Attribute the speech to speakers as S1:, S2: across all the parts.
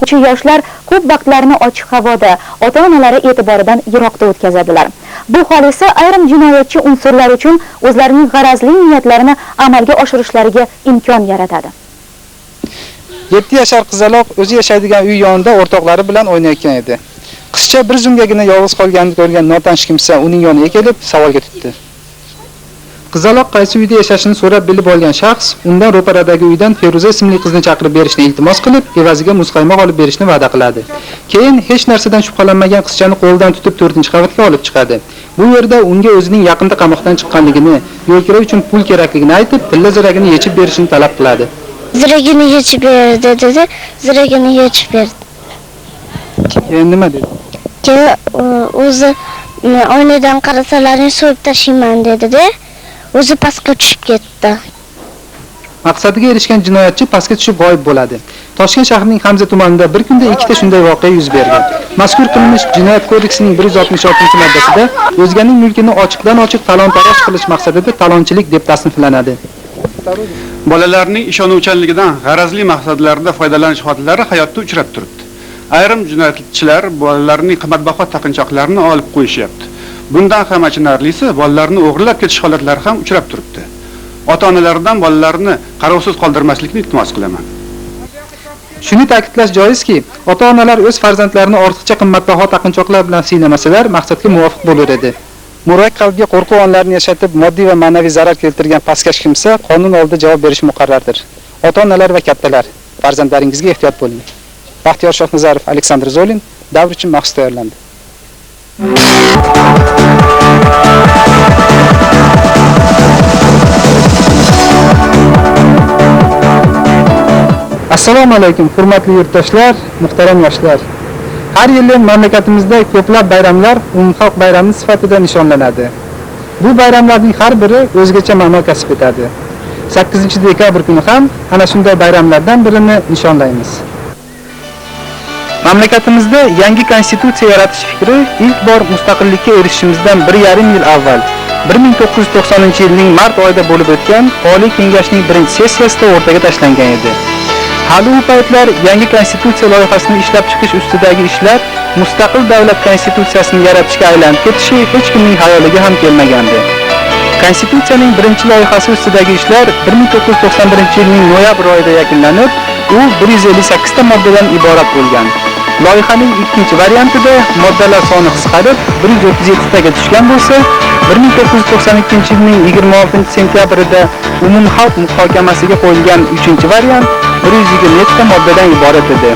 S1: Yoshlar ko'p vaqtlarini ochiq havoda, ota-onalari e'tiboridan yiroqda o'tkazadilar. Bu hol esa ayrim jinoyatchi unsurlar uchun o'zlarining g'arazli niyatlarini amalga oshirishlariga imkon yaratadi.
S2: 7 yashar qizaloq o'zi yashaydigan uy yonida o'rtoqlari bilan o'ynayotgan edi. Qizcha bir zumgagina yolg'iz qolganini ko'rgan notanish kimsa uning yoniga kelib savolga tutdi. Qizaloq qaysi uyda yashashini so'rab bilib olgan shaxs undan ro'paradagi uydan Feruza ismli qizni chaqirib berishni iltimos qilib, evaziga muzqaymoq olib berishni va'da qiladi. Keyin hech narsadan shubhalanmagan qizchani qo'ldan tutib 4-qavatga olib chiqadi. Bu yerda unga o'zining yaqinda qamoqdan chiqqanligini, yo'lkira uchun pul kerakligini aytib, tilla ziragini yechib berishini talab qiladi.
S3: Ziragini yechib berdi dedi, ziragini yechib berdi.
S2: Keyin nima dedi?
S3: Keyin o'zi oynadan qarasalaring so'yib tashlayman dedi-da. O'zi pastga tushib ketdi.
S2: Maqsadiga erishgan jinoyatchi pastga tushib g'oyib bo'ladi. Toshkent shahrining Hamza tumanida bir kunda ikkita shunday voqea yuz bergan. Mazkur qilmish Jinoyat kodeksining 166-moddasida o'zganing mulkini ochiqdan-ochiq talon-taroj qilish maqsadida talonchilik deb tasniflanadi.
S4: Bolalarning ishonuvchanligidan g'arazli maqsadlarda foydalanish holatlari hayotda uchrab turibdi. Ayrim jinoyatchilar bolalarning qimmatbaho taqinchoqlarini olib qo'yishyapti. Bundan ham achinarlisi, bolalarni o'g'irlab ketish holatlari ham uchrab turibdi. Ota-onalardan bolalarni qarovsiz qoldirmaslikni iltimos qilaman.
S2: Shuni ta'kidlash joizki, ota-onalar o'z farzandlarini ortiqcha qimmatbaho taqinchoqlar bilan siynamasalar, maqsadga muvofiq bo'lar edi. Murak qalbga qo'rquv onlarini yashatib, moddiy va ma'naviy zarar keltirgan pastkash kimsa qonun oldida javob berishi muqarrardir. Ota-onalar va kattalar, farzandlaringizga ehtiyot bo'ling. Baxtiyor Shohnazarov, Aleksandr Zolin, davr uchun maxsus tayyorlandi. Assalomu alaykum, hurmatli yurtdoshlar, muhtaram yoshlar. Har yili mamlakatimizda ko'plab bayramlar umumxalq bayrami sifatida nishonlanadi. Bu bayramlarning har biri o'zgacha ma'no kasb etadi. 8-dekabr kuni ham ana shunday bayramlardan birini nishonlaymiz. Mamlakatimizda yangi konstitutsiya yaratish fikri ilk bor mustaqillikka erishishimizdan 1,5 yil avval 1990-yilning mart oyida bo'lib o'tgan Oliy Kengashning birinchi sessiyasida o'rtaga tashlangan edi. Hali u paytlar yangi konstitutsiya loyihasini ishlab chiqish ustidagi ishlar mustaqil davlat konstitutsiyasini yaratishga aylanib ketishi hech kimning xayoliga ham kelmagandi. Konstitutsiyaning birinchi loyihasi ustidagi ishlar 1991-yilning noyabr oyida yakunlanib, u 158 ta moddadan iborat bo'lgan. Loyihaning ikkinchi variantida moddalar soni qisqarib 137 taga tushgan bo'lsa, 1992-yilning 26-sentyabrida umumxalq muhokamasiga qo'yilgan 3-variant 127 ta moddadan iborat edi.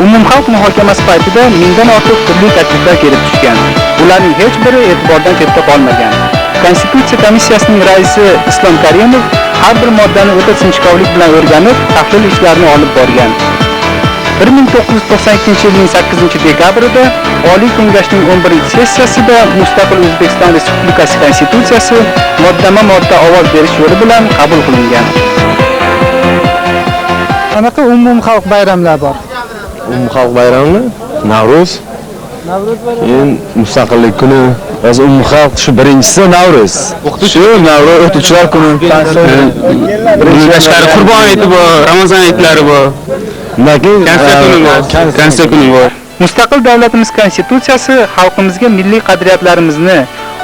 S2: Umumxalq muhokamasi paytida mingdan ortiq turli takliflar kelib tushgan. Ularning hech biri e'tibordan chetda qolmagan. Konstitutsiya komissiyasining raisi Islom Karimov har bir moddani o'ta sinchkovlik bilan o'rganib, tahlil ishlarini olib borgan. 1992-yilning 8-dekabrida Oliy Kengashning 11-sessiyasida Mustaqil O'zbekiston Respublikasi Konstitutsiyasi moddama-modda ovoz berish yo'li bilan qabul qilingan. Qanaqa umumxalq bayramlar bor?
S5: Umumxalq bayrami Navro'z. Keyin Mustaqillik kuni, o'zi umumxalq shu birinchisi Navro'z. Shu Navro'z o'qituvchilar kuni.
S6: Tashqari Qurbon hayiti bor, Ramazon hayitlari bor. Konstitutsiya kuni bor.
S2: Mustaqil davlatimiz konstitutsiyasi xalqimizga milliy qadriyatlarimizni,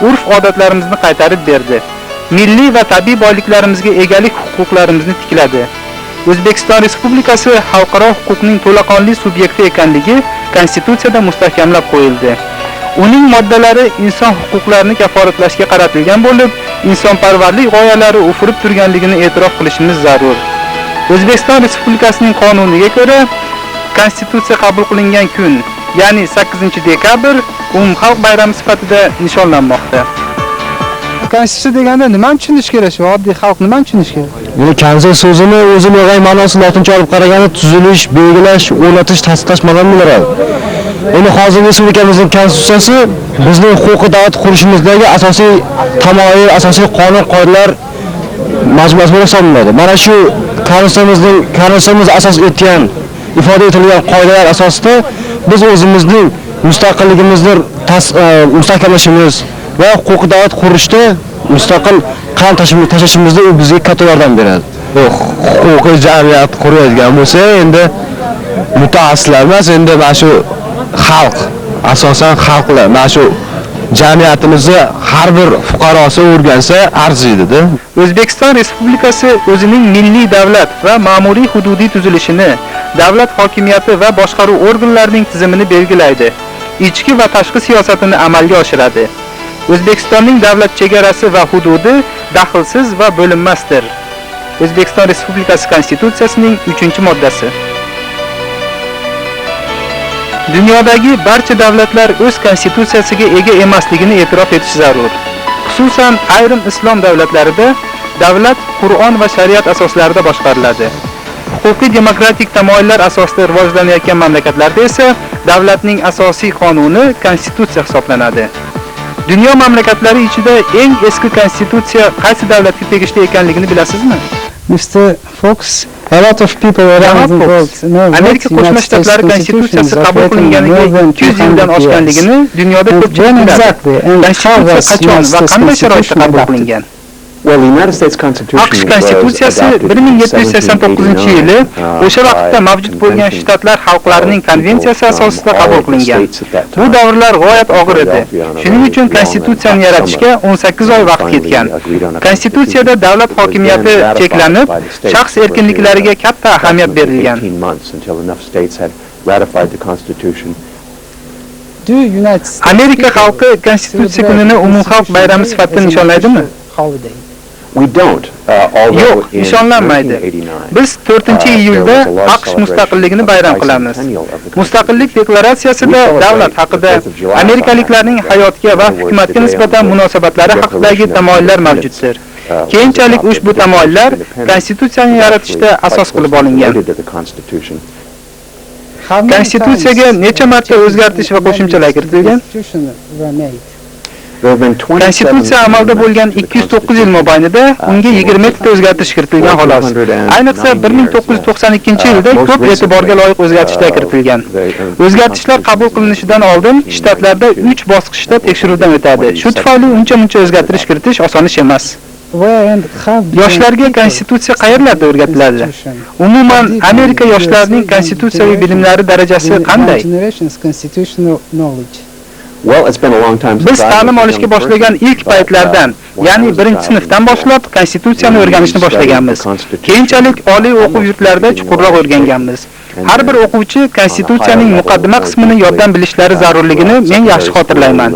S2: urf-odatlarimizni qaytarib berdi. Milliy va tabiiy boyliklarimizga egalik huquqlarimizni tikladi. O'zbekiston Respublikasi xalqaro huquqning to'laqonli subyekti ekanligi konstitutsiyada mustahkamlab qo'yildi. Uning moddalari inson huquqlarini kaforatlashga qaratilgan bo'lib, insonparvarlik g'oyalari ufurib turganligini e'tirof qilishimiz zarur. O'zbekiston Respublikasining qonuniga ko'ra, konstitutsiya qabul qilingan kun, ya'ni 8-dekabr umumxalq bayrami sifatida nishonlanmoqda. Konstitutsiya deganda nimani tushunish kerak? Oddiy xalq nimani tushunish kerak?
S5: Bu konstitutsiya so'zini o'zini yag'ay ma'nosini lotincha olib qaraganda tuzilish, belgilash, o'rnatish, tasdiqlash ma'nosini bildiradi. Endi hozirgi respublikamizning konstitutsiyasi bizning huquqiy davlat qurishimizdagi asosiy tamoyil, asosiy qonun-qoidalar majmuasi bo'lib hisoblanadi. Mana shu konstitutsiyamiz asos etgan, ifoda etilgan qoidalar asosida biz o'zimizning mustaqilligimizni mustahkamlashimiz va huquqiy davlat qurishda mustaqil qadam tashlashimizda u bizga katta yordam beradi. Huquqiy jamiyat quradigan bo'lsa, endi mutaxassislar emas, endi mana shu xalq, asosan xalqlar, mana shu jamiyatimizni har bir fuqarosi o'rgansa arziydi-da.
S2: O'zbekiston Respublikasi o'zining milliy davlat va ma'muriy hududiy tuzilishini, davlat hokimiyati va boshqaruv organlarining tizimini belgilaydi. Ichki va tashqi siyosatini amalga oshiradi. O'zbekistonning davlat chegarasi va hududi daxlsiz va bo'linmasdir. O'zbekiston Respublikasi Konstitutsiyasining 3-moddasi. Dunyodagi barcha davlatlar o'z konstitutsiyasiga ega emasligini e'tirof etish zarur. Xususan, ayrim islom davlatlarida davlat Qur'on va shariat asoslarida boshqariladi. Huquqiy demokratik tamoyillar asosida rivojlanayotgan mamlakatlarda esa davlatning asosiy qonuni konstitutsiya hisoblanadi. Dunyo mamlakatlari ichida eng eski konstitutsiya qaysi davlatga tegishli ekanligini bilasizmi?
S7: Mr. Fox, a lot of people around the world know that
S2: Amerika Qo'shma Shtatlari konstitutsiyasi qabul qilinganiga 200 yildan oshganligini dunyoda ko'pchilik biladi. Konstitutsiya qachon va qanday sharoitda qabul qilingan? AQSh konstitutsiyasi 1789-yili o'sha vaqtda mavjud bo'lgan shtatlar xalqlarining konvensiyasi asosida qabul qilingan. Bu davrlar g'oyat og'ir edi. Shuning uchun konstitutsiyani yaratishga 18 oy vaqt ketgan. Konstitutsiyada davlat hokimiyati cheklanib, shaxs erkinliklariga katta ahamiyat berilgan. Amerika xalqi konstitutsiya kunini umumxalq bayrami sifatida nishonlaydimi? Yo'q, nishonlanmaydi. Biz 4-iyulda AQSh mustaqilligini bayram qilamiz. Mustaqillik deklaratsiyasida davlat haqida, amerikaliklarning hayotga va hukumatga nisbatan munosabatlari haqidagi tamoyillar mavjuddir. Keyinchalik ushbu tamoyillar konstitutsiyani yaratishda asos qilib olingan. Konstitutsiyaga necha marta o'zgartirish va qo'shimchalar kiritilgan? Konstitutsiya amalda bo'lgan 209 yil mobaynida unga 20 ta o'zgartirish kiritilgan xolos. Ayniqsa 1992-yilda ko'p e'tiborga loyiq o'zgartishlar kiritilgan. O'zgartishlar qabul qilinishidan oldin shtatlarda 3 bosqichda tekshiruvdan o'tadi. Shu tufayli uncha-muncha o'zgartirish kiritish oson ish emas. Yoshlarga konstitutsiya qayerlarda o'rgatiladi? Umuman Amerika yoshlarining konstitutsiyaviy bilimlari darajasi qanday? Biz ta'lim olishga boshlagan ilk paytlardan, ya'ni 1-sinfdan boshlab konstitutsiyani o'rganishni boshlaganmiz. Keyinchalik oliy o'quv yurtlarida chuqurroq o'rganganmiz. Har bir o'quvchi konstitutsiyaning muqaddima qismini yoddan bilishlari zarurligini men yaxshi xotirlayman.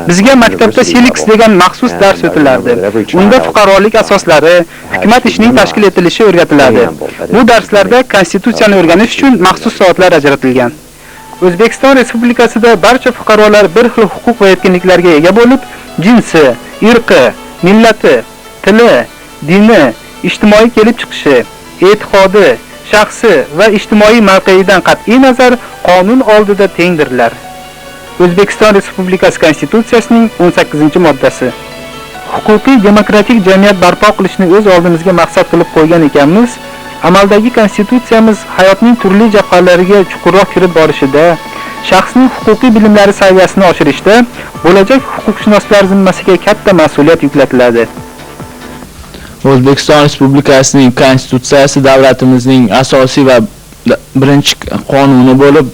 S2: Bizga maktabda Silix degan maxsus dars o'tilardi. Unda fuqarolik asoslari, hukumat ishining tashkil etilishi o'rgatiladi. Bu darslarda konstitutsiyani o'rganish uchun maxsus soatlar ajratilgan. O'zbekiston Respublikasida barcha fuqarolar bir xil huquq va erkinliklarga ega bo'lib, jinsi, irqi, millati, tili, dini, ijtimoiy kelib chiqishi, e'tiqodi, shaxsi va ijtimoiy mavqeidan qat'iy nazar qonun oldida tengdirlar. O'zbekiston Respublikasi Konstitutsiyasining 18-moddasi. Huquqiy demokratik jamiyat barpo qilishni o'z oldimizga maqsad qilib qo'ygan ekanmiz. Amaldagi konstitutsiyamiz hayotning turli jabhalariga chuqurroq kirib borishida, shaxsning huquqiy bilimlari saviyasini oshirishda bo'lajak huquqshunoslar zimmasiga katta mas'uliyat yuklatiladi.
S6: O'zbekiston Respublikasining konstitutsiyasi davlatimizning asosiy va birinchi qonuni bo'lib,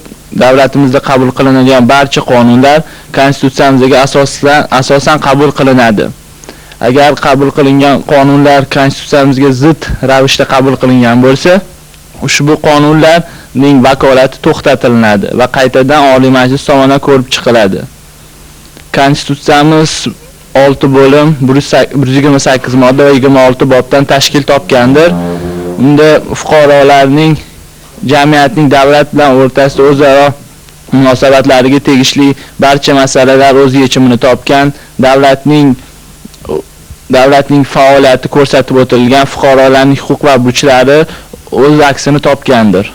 S6: davlatimizda qabul qilinadigan barcha qonunlar konstitutsiyamizga asosan qabul qilinadi. Agar qabul qilingan qonunlar konstitutsiyamizga zid ravishda qabul qilingan bo'lsa, ushbu qonunlarning vakolati to'xtatiladi va qaytadan Oliy Majlis tomonidan ko'rib chiqiladi. Konstitutsiyamiz 6 bo'lim, 128 modda va 26 bobdan tashkil topgandir. Unda fuqarolarning jamiyatning davlat bilan o'rtasida o'zaro munosabatlariga tegishli barcha masalalar o'z yechimini topgan, davlatning faoliyati ko'rsatib o'tilgan, fuqarolarning huquq va burchlari o'z aksini topgandir.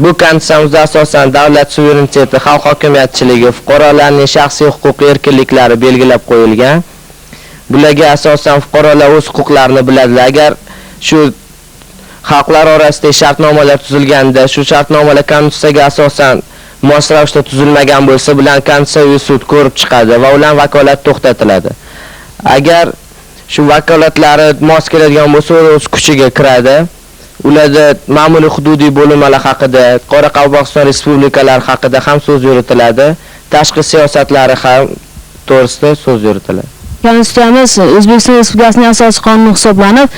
S8: Bu konstitutsiyamizda asosan davlat suvereniteti, xalq hokimiyatchiligi, fuqarolarning shaxsiy huquqiy erkinliklari belgilab qo'yilgan. Bularga asosan fuqarolar o'z huquqlarini biladilar. Agar shu xalqlar orasida shartnomalar tuzilganda, shu shartnomalar konstitutsiyaga asosan mos ravishda tuzilmagan bo'lsa, bilan konstitutsiyaviy sud ko'rib chiqadi va ular vakolat to'xtatiladi. Agar shu vakolatlari mos keladigan bo'lsa, o'z kuchiga kiradi ularda ma'muriy hududiy bo'linmalar haqida, Qoraqalpog'iston respublikalari haqida ham so'z yuritiladi. Tashqi siyosatlari ham to'g'risida so'z yuritiladi.
S9: Konstitutsiyamiz O'zbekiston Respublikasining asosiy qonuni hisoblanib,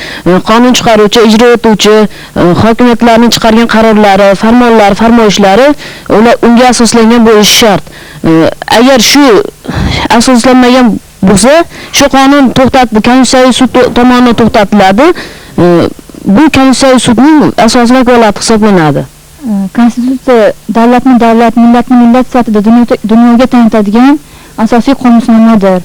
S9: qonun chiqaruvchi, ijro etuvchi, hokimiyatlarning chiqargan qarorlari, farmonlari, farmoyishlari ular unga asoslangan bo'lishi shart. Agar shu asoslanmagan bo'lsa, shu qonun Konstitutsiyaviy sud tomonidan to'xtatiladi. Bu Konstitutsiyaviy sudning asosiy vakolati hisoblanadi.
S1: Konstitutsiya davlatni davlat, millatni millat sifatida dunyoga tanitadigan asosiy qonunnomadir.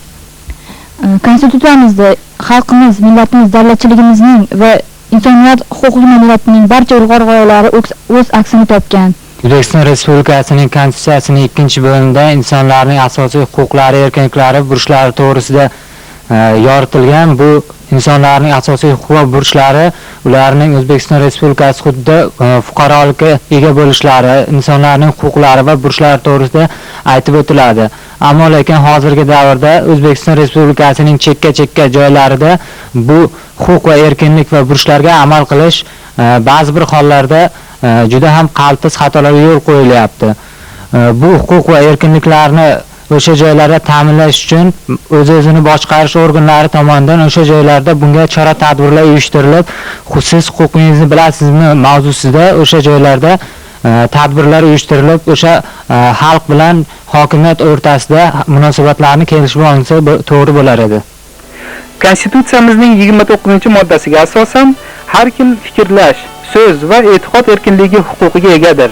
S1: Konstitutsiyamizda xalqimiz, millatimiz, davlatchiligimizning va insoniyat huquqiy ma'naviyatining barcha ilg'or g'oyalari o'z aksini topgan.
S7: O'zbekiston Respublikasining Konstitutsiyasining 2-bo'limida insonlarning asosiy huquqlari, erkinliklari, burchlari to'g'risida yoritilgan. Bu insonlarning asosiy huquq va burchlari ularning O'zbekiston Respublikasi hududida fuqarolikka ega bo'lishlari, insonlarning huquqlari va burchlari to'g'risida aytib o'tiladi. Ammo lekin hozirgi davrda O'zbekiston Respublikasining chekka joylarida bu huquq va erkinlik va burchlarga amal qilish ba'zi bir hollarda juda ham qaltis xatolarga yo'l qo'yilyapti. Bu huquq va erkinliklarni o'sha joylarda ta'minlash uchun o'z-o'zini boshqarish organlari tomonidan o'sha joylarda bunga chora-tadbirlar uyushtirilib, siz huquqingizni bilasizmi mavzusida o'sha joylarda tadbirlar uyushtirilib, o'sha xalq bilan hokimiyat o'rtasida munosabatlarni kelishib olinsa to'g'ri bo'lar edi.
S2: Konstitutsiyamizning 29-moddasiga asosan har kim fikrlash, so'z va e'tiqod erkinligi huquqiga egadir.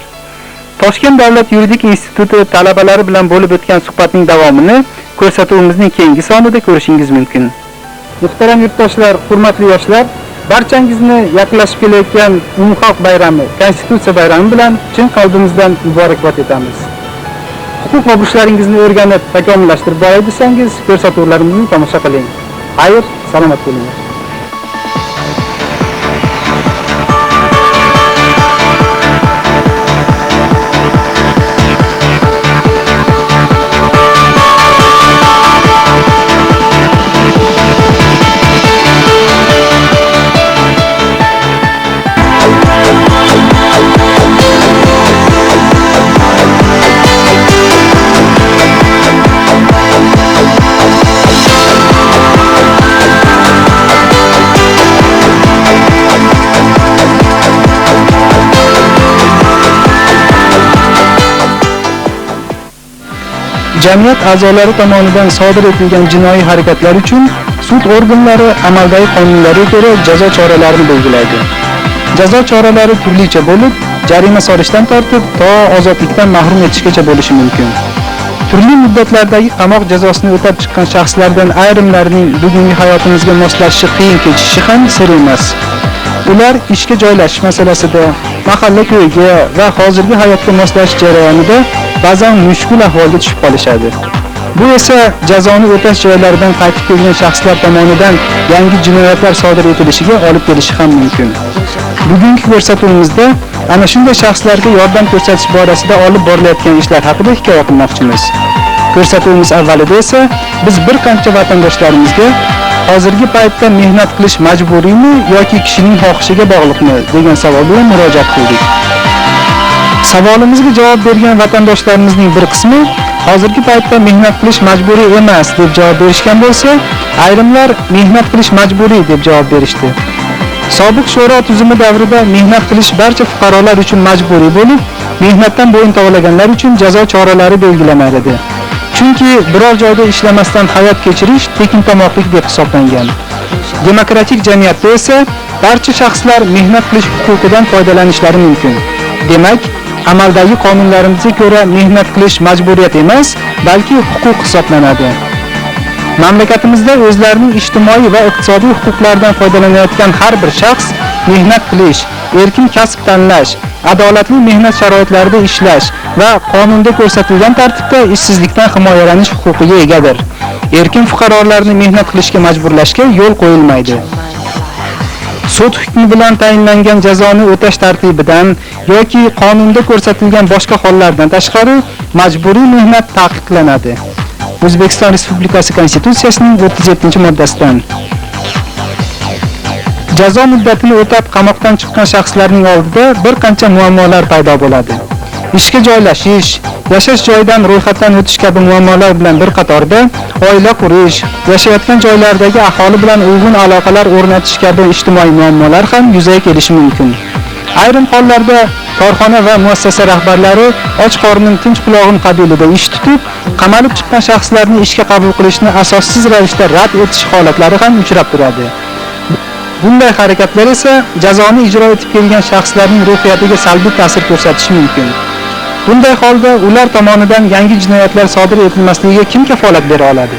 S2: Toshkent davlat yuridik instituti talabalari bilan bo'lib o'tgan suhbatning davomini ko'rsatuvimizning keyingi sonida ko'rishingiz mumkin. Muhtaram yurtdoshlar, hurmatli yoshlar, barchangizni yaqinlashib kelayotgan umumxalq bayrami, Konstitutsiya bayrami bilan chin qalbimizdan muborakbod etamiz. Huquq va burchlaringizni o'rganib, takomillashtirib boray desangiz, ko'rsatuvlarimizni tomosha qiling. Xayr, salomat bo'linglar. Jamiyat a'zolari tomonidan sodir etilgan jinoiy harakatlar uchun sud organlari amaldagi qonunlarga ko'ra jazo choralarini belgilaydi. Jazo choralari turlicha bo'lib, jarima solishdan tortib to ozodlikdan mahrum etishgacha bo'lishi mumkin. Turli muddatlardagi qamoq jazosini o'tab chiqqan shaxslardan ayrimlarining bugungi hayotimizga moslashishi qiyin kechishi ham sir emas. Ular ishga joylashish masalasida, mahalla ko'yiga va hozirgi hayotga moslashish jarayonida ba'zan mushkul ahvolga tushib qolishadi. Bu esa jazoni o'tash joylaridan qaytib kelgan shaxslar tomonidan yangi jinoyatlar sodir etilishiga olib kelishi ham mumkin. Bugungi ko'rsatuvimizda ana shunday shaxslarga yordam ko'rsatish borasida olib borilayotgan ishlar haqida hikoya qilmoqchimiz. Ko'rsatuvimiz avvalida esa biz bir qancha vatandoshlarimizga hozirgi paytda mehnat qilish majburiymi yoki kishining xohishiga bog'liqmi degan savol bilan murojaat qildik. Savolimizga javob bergan vatandoshlarimizning bir qismi hozirgi paytda mehnat qilish majburiy emas deb javob berishgan bo'lsa, ayrimlar mehnat qilish majburiy deb javob berishdi. Sobiq sho'ro tuzumi davrida mehnat qilish barcha fuqarolar uchun majburiy bo'lib, mehnatdan bo'yin tovlaganlar uchun jazo choralari belgilanar edi. Chunki biror joyda ishlamasdan hayot kechirish tekintomoqlik deb hisoblangan. Demokratik jamiyatda esa barcha shaxslar mehnat qilish huquqidan foydalanishlari mumkin. Demak, amaldagi qonunlarimizga ko'ra mehnat qilish majburiyat emas, balki huquq hisoblanadi. Mamlakatimizda o'zlarining ijtimoiy va iqtisodiy huquqlaridan foydalanayotgan har bir shaxs mehnat qilish, erkin kasb tanlash, adolatli mehnat sharoitlarida ishlash va qonunda ko'rsatilgan tartibda ishsizlikdan himoyalanish huquqiga egadir. Erkin fuqarolarni mehnat qilishga majburlashga yo'l qo'yilmaydi. Sud hukmi bilan tayinlangan jazoni o'tash tartibidan yoki qonunda ko'rsatilgan boshqa hollardan tashqari majburiy mehnat taqiqlanadi. O'zbekiston Respublikasi Konstitutsiyasining 37-moddasidan. Jazo muddatini o'tab qamoqdan chiqqan shaxslarning oldida bir qancha muammolar paydo bo'ladi. Ishga joylashish, yashash joyidan ro'yxatdan o'tish kabi muammolar bilan bir qatorda oila qurish, yashayotgan joylardagi aholi bilan uyg'un aloqalar o'rnatish kabi ijtimoiy muammolar ham yuzaga kelishi mumkin. Ayrim hollarda korxona va muassasa rahbarlari och qorning tinch qulog'in qabilida ish tutib, qamalib chiqqan shaxslarni ishga qabul qilishni asossiz ravishda rad etish holatlari ham uchrab turadi. Bunday harakatlar esa jazoni ijro etib kelgan shaxslarning ruhiyatiga salbiy ta'sir ko'rsatishi mumkin. Bunday holda ular tomonidan yangi jinoyatlar sodir etilmasligiga kim kafolat bera oladi?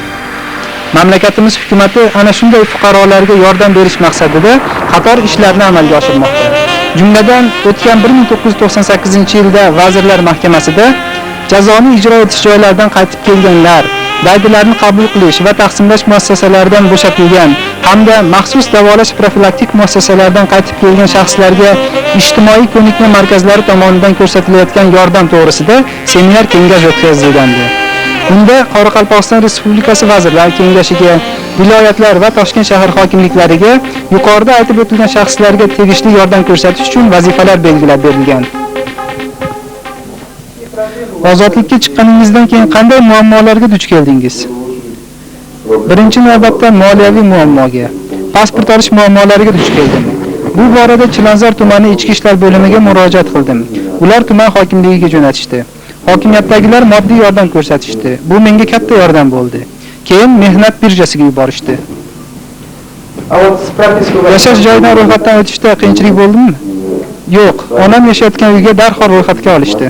S2: Mamlakatimiz hukumatı ana shunday fuqarolarga yordam berish maqsadida qator ishlarni amalga oshirmoqda. Jumladan o'tgan 1998-yilda Vazirlar Mahkamasida jazoni ijro etish joylaridan qaytib kelganlar, daydilarni qabul qilish va taqsimlash muassasalaridan bo'shatilgan hamda maxsus davolash profilaktik muassasalardan qaytib kelgan shaxslarga ijtimoiy ko'nikma markazlari tomonidan ko'rsatilayotgan yordam to'g'risida seminar kengash o'tkazilgandi. Unda Qoraqalpog'iston Respublikasi Vazirlar Kengashiga, viloyatlar va Toshkent shahar hokimliklariga yuqorida aytib o'tilgan shaxslarga tegishli yordam ko'rsatish uchun vazifalar belgilab berilgan. Ozodlikka chiqqaningizdan keyin qanday muammolarga duch keldingiz? Birinchi navbatda moliyaviy muammoga, pasport olish muammolariga duch keldim. Bu borada Chilonzor tumani ichki ishlar bo'limiga murojaat qildim. Ular tuman hokimligiga jo'natishdi. Hokimiyatdagilar moddiy yordam ko'rsatishdi. Bu menga katta yordam bo'ldi. Keyin mehnat birjasiga yuborishdi. Yashash joyidan ro'yxatdan o'tishda qiyinchilik bo'ldimi? Yo'q, onam yashayotgan uyga darhol ro'yxatga olishdi.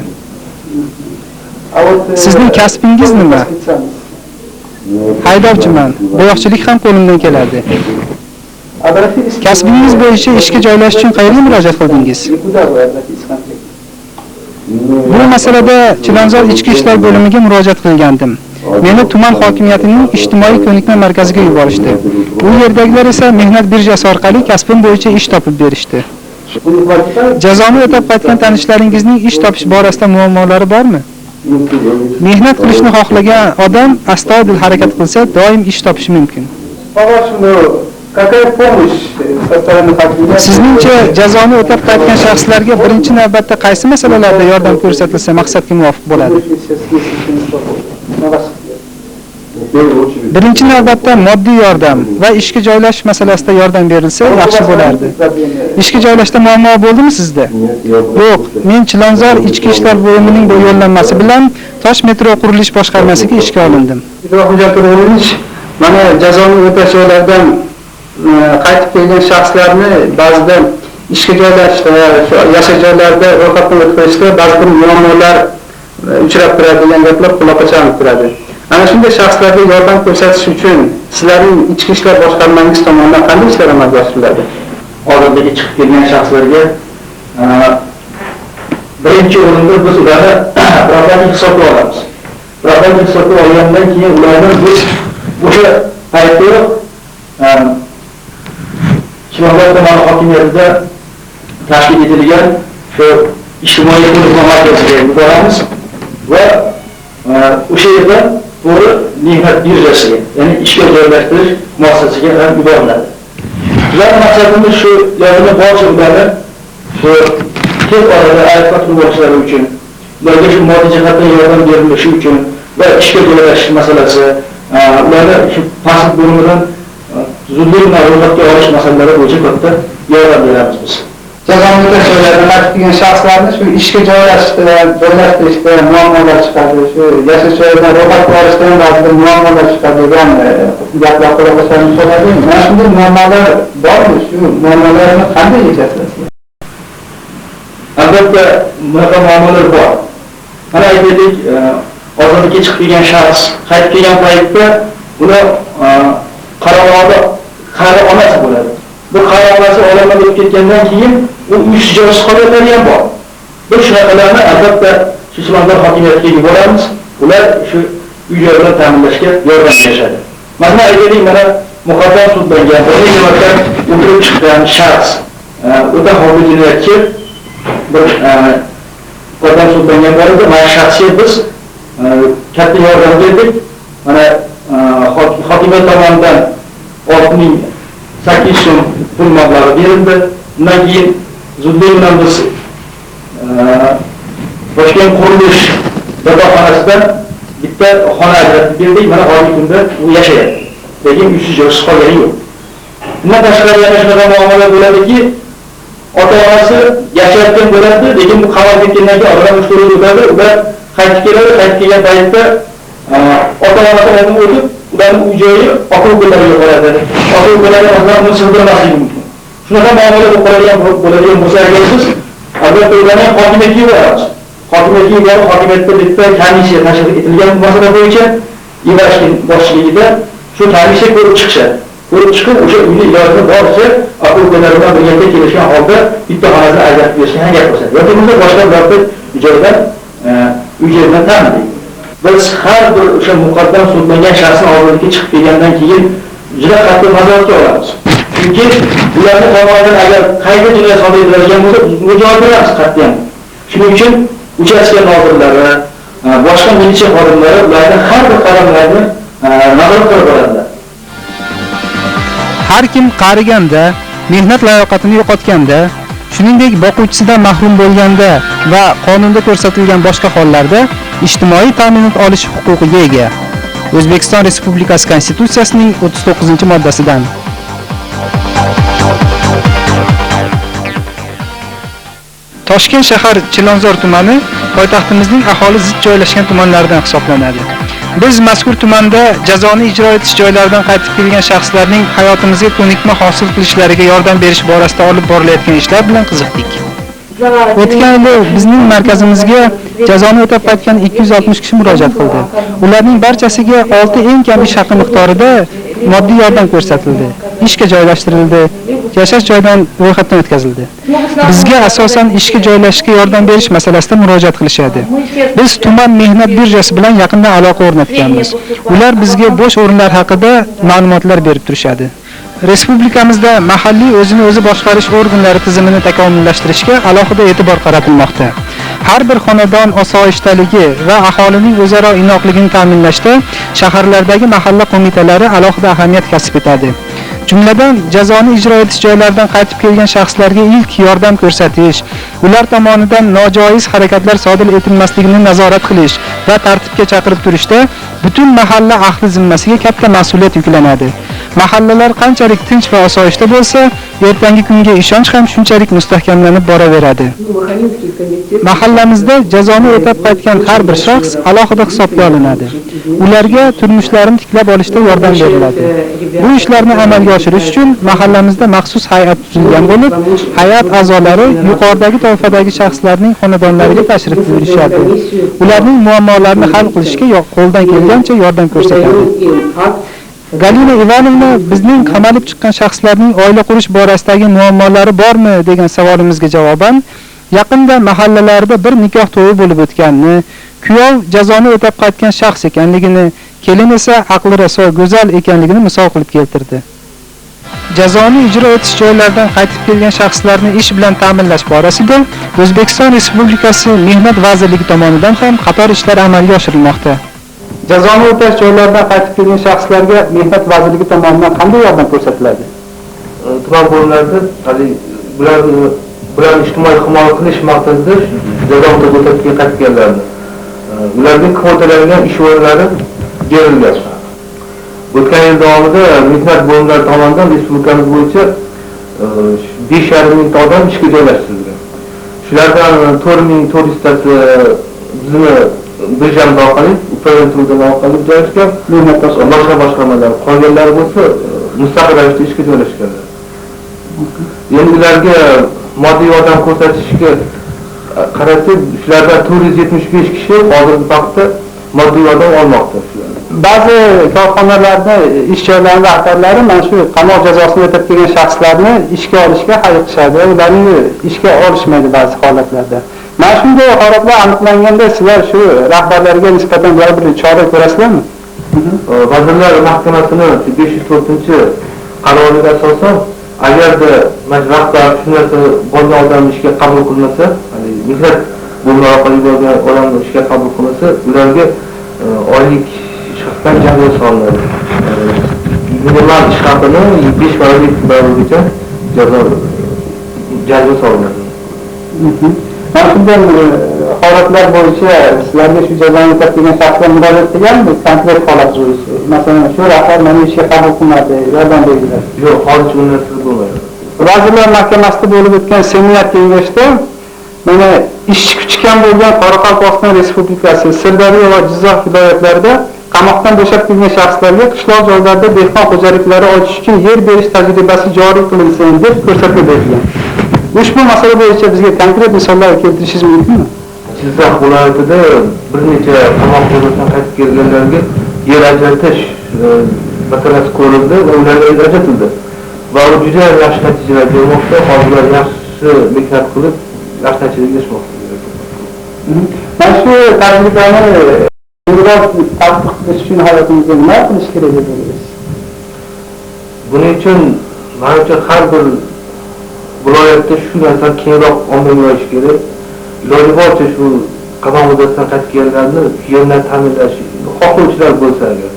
S2: Sizning kasbingiz nima? Haydovchiman. Bo'yoqchilik ham qo'limdan keladi. Kasbingiz bo'yicha ishga joylashish uchun qayerga murojaat qildingiz? Bu masalada Chilonzor ichki ishlar bo'limiga murojaat qilgandim. Meni tuman hokimiyatining ijtimoiy ko'nikma markaziga yuborishdi. Bu yerdagilar esa mehnat birjasi orqali kasbim bo'yicha ish topib berishdi. Jazoni o'tab qaytgan tanishlaringizning ish topish borasida muammolari bormi? Mehnat qilishni xohlagan odam astoydil harakat qilsa, doim ish topishi mumkin. Sizningcha jazoni o'tab qaytgan shaxslarga birinchi navbatda qaysi masalalarda yordam ko'rsatilsa maqsadga muvofiq bo'ladi? Birinchi navbatda moddiy yordam va ishga joylash masalasida yordam berilsa yaxshi bo'lardi. Ishga joylashda muammo bo'ldimi sizda? Yo'q, men Chilonzor ichki ishlar bo'limining bu yo'llanmasi bilan Tosh metro qurilish boshqarmasiga ishga olindim. Mana jazoni o'tash joylaridan qaytib kelgan shaxslarni ba'zida ishga joylashda, yashash joylarida ro'yxatdan o'tkazishda ba'zi bir muammolar uchrab turadigan gaplar quloqqa chalinib turadi. Ana shunday shaxslarga yordam ko'rsatish uchun sizlarning ichki ishlar boshqarmangiz tomonidan qanday ishlar amalga oshiriladi?
S10: Oldindagi chiqib kelgan shaxslarga birinchi o'rinda biz ularni profilaktik hisobga olamiz. Profilaktik hisobga olgandan keyin ularni biz o'sha paytda Chilonzor tumani hokimiyatida tashkil etilgan shu ijtimoiy ko'nikma markaziga yuboramiz va o'sha yerda to'g'ri mehnat birjasiga, ya'ni ishga joylashtirish muassasasiga ham yuboriladi. Bizning maqsadimiz shu yordamni barcha ularni shu tez orada aytib o'tishlari uchun, ularga shu moddiy jihatdan yordam berilishi uchun va ishga joylashish masalasi, ularni shu pasport bo'limidan zudlik bilan ro'yxatga olish masalalari bo'yicha katta yordam beramiz biz.
S2: Jazoni o'tash joylaridan qaytib kelgan shaxslarni shu ishga joylashtirishda muammolar chiqadi. Shu yashash joyidan ro'yxatga olishda ham ba'zi muammolar chiqadi degan gaplar quloqqa chalinib qoladi. Mana shunday muammolar bormi? Shu muammolarni qanday yechasiz?
S10: Albatta, bunaqa muammolar bor. Mana aytaylik, ozodlikka chiqib kelgan shaxs qaytib kelgan paytda uni qara onasi bo'ladi. Bu qara onasi olamdan o'tib ketgandan keyin u uysiz joysiz qolganlar ham bor. Biz shunaqalarni albatta shu Chilonzor hokimiyatiga yuboramiz. Ular shu uy-joylarni ta'minlashga yordam berishadi. Mana aytaylik, mana muqaddam sudlangan, bir necha marta o'tirib chiqqan shaxs, o'ta xavfli jinoyatchi bir muqaddam sudlangan bor edi. Mana shaxsga biz katta yordam berdik. Mana hokimiyat tomonidan 6,000 8 so'm pul mablag'i berildi. Undan keyin zudlik bilan biz Toshkent qurilish yotoqxonasidan bitta xona ajratib berdik. Mana hozirgi kunda u yashayapti. Lekin uysiz joysiz qolgani yo'q. Bundan tashqari yana shunaqa muomala bo'ladiki, ota-onasi yashayotgan bo'ladi, lekin bu qamal ketgandan keyin oradan 3-4 yil o'tadi, ular qaytib keladi, qaytib kelgan paytda ota-onasi oldin o'tib, ularning uy joyi aka-ukalariga qoladi. Aka-ukalari o'zlari buni sig'dirmasligi mumkin. Shunaqa muomala bo'ladigan bo'lsa agar siz albatta ularni hokimiyatga yuboramiz. Hokimiyatda bitta komissiya tashkil etilgan masala bo'yicha Ivashkin boshchiligida shu komissiya ko'rib chiqishadi. Ko'rib chiqib, o'sha uyni ilojini boricha aka-ukalar bilan birga kelishgan holda bitta xonasini ajratib berishga gap bo'lsa. Yoki bunda boshqa birorta joydan uy-joydan ta'minlaydi. Biz har bir o'sha muqaddam sudlangan shaxsning oldiga chiqib kelgandan keyin juda qattiq nazoratga olamiz. Chunki ularning tomonidan agar qayta jinoyat sodir etiladigan bo'lsa, bunga javob beramiz qat'iyan. Shuning uchun uchastka nozirlari, boshqa militsiya xodimlari ularning har bir qadamlarini nazorat qilib boradilar.
S2: Har kim qariganda, mehnat layoqatini yo'qotganda, shuningdek boquvchisidan mahrum bo'lganda va qonunda ko'rsatilgan boshqa hollarda ijtimoiy ta'minot olish huquqiga ega. O'zbekiston Respublikasi Konstitutsiyasining 39-moddasidan. Toshkent shahar Chilonzor tumani poytaxtimizning aholi zich joylashgan tumanlaridan hisoblanadi. Biz mazkur tumanda jazoni ijro etish joylaridan qaytib kelgan shaxslarning hayotimizga ko'nikma hosil qilishlariga yordam berish borasida olib borilayotgan ishlar bilan qiziqdik. O'tgan yil bizning markazimizga jazoni o'tab qaytgan 260 kishi murojaat qildi. Ularning barchasiga 6 eng kam ish haqi miqdorida moddiy yordam ko'rsatildi. Ishga joylashtirildi, yashash joyidan ro'yxatdan o'tkazildi. Bizga asosan ishga joylashishga yordam berish masalasida murojaat qilishadi. Biz tuman mehnat birjasi bilan yaqindan aloqa o'rnatganmiz. Ular bizga bo'sh o'rinlar haqida ma'lumotlar berib turishadi. Respublikamizda mahalliy o'zini o'zi boshqarish organlari tizimini takomillashtirishga alohida e'tibor qaratilmoqda. Har bir xonadon osoyishtaligi va aholining o'zaro inoqligini ta'minlashda shaharlardagi mahalla qo'mitalari alohida ahamiyat kasb etadi. Jumladan jazoni ijro etish joylaridan qaytib kelgan shaxslarga ilk yordam ko'rsatish, ular tomonidan nojoiz harakatlar sodir etilmasligini nazorat qilish va tartibga chaqirib turishda butun mahalla ahli zimmasiga katta mas'uliyat yuklanadi. Mahallalar qanchalik tinch va osoyishta bo'lsa, ertangi kunga ishonch ham shunchalik mustahkamlanib boraveradi. Mahallamizda jazoni o'tab qaytgan har bir shaxs alohida hisobga olinadi. Ularga turmushlarini tiklab olishda yordam beriladi. Bu ishlarni amalga oshirish uchun mahallamizda maxsus hay'at tuzilgan bo'lib, hay'at a'zolari yuqoridagi toifadagi shaxslarning xonadonlariga tashrif buyurishadi. Ularning muammolarini hal qilishga qo'ldan kelgancha yordam ko'rsatadi. Galina Ivanovna bizning qamalib chiqqan shaxslarning oila qurish borasidagi muammolari bormi degan savolimizga javoban, yaqinda mahallalarda bir nikoh to'yi bo'lib o'tganini, kuyov jazoni o'tab qaytgan shaxs ekanligini, kelin esa aqli raso, go'zal ekanligini misol qilib keltirdi. Jazoni ijro etish joylaridan qaytib kelgan shaxslarni ish bilan ta'minlash borasida O'zbekiston Respublikasi Mehnat vazirligi tomonidan ham qator ishlar amalga oshirilmoqda. Jazoni o'tash joylaridan qaytib kelgan shaxslarga Mehnat vazirligi tomonidan qanday yordam ko'rsatiladi?
S11: Tuman bo'limlarida bularni ijtimoiy himoya qilish maqsadida jazoni o'tab qaytganlarni ularning kvotalangan ish o'rinlari berilgan. O'tgan yil davomida mehnat bo'limlari tomonidan respublikamiz bo'yicha 5,5 ming odam ishga joylashtirilgan. Shulardan 4,400 tasi bizni birjamiz orqali, upravleniya tizimi orqali joylashgan, boshqa boshqarmalar. Qolganlari bo'lsa mustaqil ravishda ishga joylashganlar. Endi ularga moddiy yordam ko'rsatishga qarasak, shulardan 475 kishi hozirgi vaqtda moddiy yordam olmoqda.
S2: Ba'zi korxonalarda ish joylarida rahbarlari mana shu qamoq jazosini o'tab kelgan shaxslarni ishga olishga hayiqishadi, ularni ishga olishmaydi ba'zi holatlarda. Mana shunday holatlar aniqlanganda sizlar shu rahbarlarga nisbatan bir chora ko'rasizlarmi?
S11: Vazirlar Mahkamasining 504-qaroriga asosan, agarda rahbar shu narsa bo'lgan odamni ishga qabul qilmasa, ya'ni mehnat bo'lmay orqali bo'lgan odamni ishga qabul qilmasa, ularga oylik shaxsan jazo solinadi. minimal ish haqini 5 barobargacha jarima solinadi.
S2: Mana shunday holatlar bo'yicha sizlarga shu jazoni o'tatilgan shaxslar murojaat qilganmiz, konkret holat bo'yicha. Masalan, shu rahbar meni ishga qabul qilmadi, yordam berdilar.
S11: Yo'q, hozircha u narsa bo'lmaydi.
S2: Vazirlar Mahkamasida bo'lib o'tgan seminar kengashda mana ishchi kuchi kam bo'lgan Qoraqalpog'iston Respublikasi, Sirdaryo va Jizzax viloyatlarida qamoqdan bo'shab kelgan shaxslarga qishloq joylarda dehqon xo'jaliklari ochish uchun yer berish tajribasi joriy qilinsin deb ko'rsatma berilgan. Ushbu masala bo'yicha bizga konkret misollar keltirishingiz mumkinmi?
S11: Jizzax viloyatida bir necha qamoq jazosidan qaytib kelganlarga yer ajratish masalasi ko'rildi va ularga ajratildi. Va u juda yaxshi natijalar bermoqda, hozir yaxshi mehnat qilib, yaxshi natijaga erishmoqda.
S2: Mana shu tajribani biroz tatbiq qilish uchun hayotimizda nima qilish kerak deb o'ylaysiz?
S11: Buning uchun menimcha har bir viloyatda shu narsani kengroq ommalashtirish kerak. Iloji boricha shu qamoq muddatidan qaytib kelganlarni yerdan ta'minlash, xohlovchilar bo'lsa agar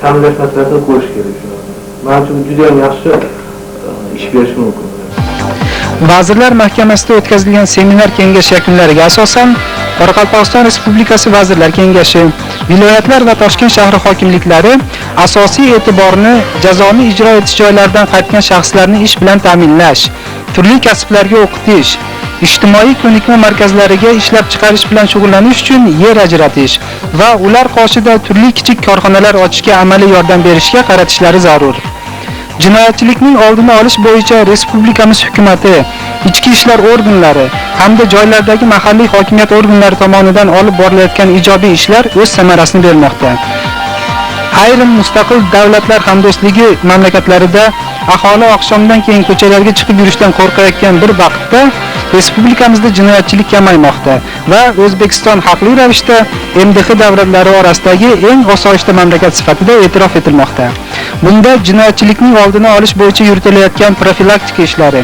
S11: ta'minlash masalasini ko'rish kerak. Menimcha bu juda ham yaxshi ish berishi mumkin.
S2: Vazirlar Mahkamasida o'tkazilgan seminar kengash yakunlariga asosan Qoraqalpog'iston Respublikasi Vazirlar Kengashi, viloyatlar va Toshkent shahri hokimliklari asosiy e'tiborni jazoni ijro etish joylaridan qaytgan shaxslarni ish bilan ta'minlash, turli kasblarga o'qitish, ijtimoiy ko'nikma markazlariga ishlab chiqarish bilan shug'ullanish uchun yer ajratish va ular qoshida turli kichik korxonalar ochishga amaliy yordam berishga qaratishlari zarur. Jinoyatchilikning oldini olish bo'yicha respublikamiz hukumatı, ichki ishlar organlari hamda joylardagi mahalliy hokimiyat organlari tomonidan olib borilayotgan ijobiy ishlar o'z samarasini bermoqda. Ayrim mustaqil davlatlar hamdo'stligi mamlakatlarida aholi oqshomdan keyin ko'chalarga chiqib yurishdan qo'rqayotgan bir vaqtda respublikamizda jinoyatchilik kamaymoqda va O'zbekiston haqli ravishda MDH davlatlari orasidagi eng osoyishta mamlakat sifatida e'tirof etilmoqda. Bunda jinoyatchilikning oldini olish bo'yicha yuritilayotgan profilaktika ishlari,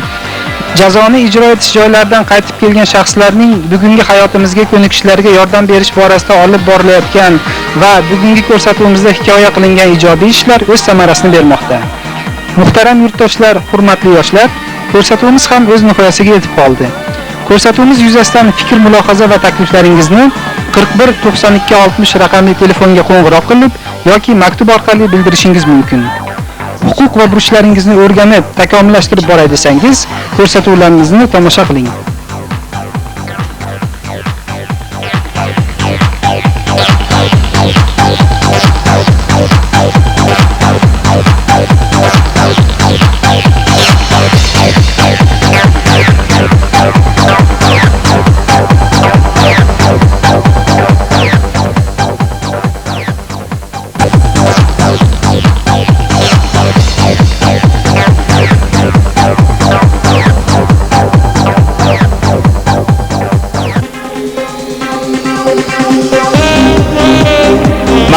S2: jazoni ijro etish joylaridan qaytib kelgan shaxslarning bugungi hayotimizga ko'nikishlariga yordam berish borasida olib borilayotgan va bugungi ko'rsatuvimizda hikoya qilingan ijobiy ishlar o'z samarasini bermoqda. Muhtaram yurtdoshlar, hurmatli yoshlar, ko'rsatuvimiz ham o'z nihoyasiga yetib qoldi. Ko'rsatuvimiz yuzasidan fikr, mulohaza va takliflaringizni 41 92 60 raqamli telefonga qo'ng'iroq qilib yoki maktub orqali bildirishingiz mumkin. Huquq va burchlaringizni o'rganib, takomillashtirib boray desangiz, ko'rsatuvlarimizni tomosha qiling.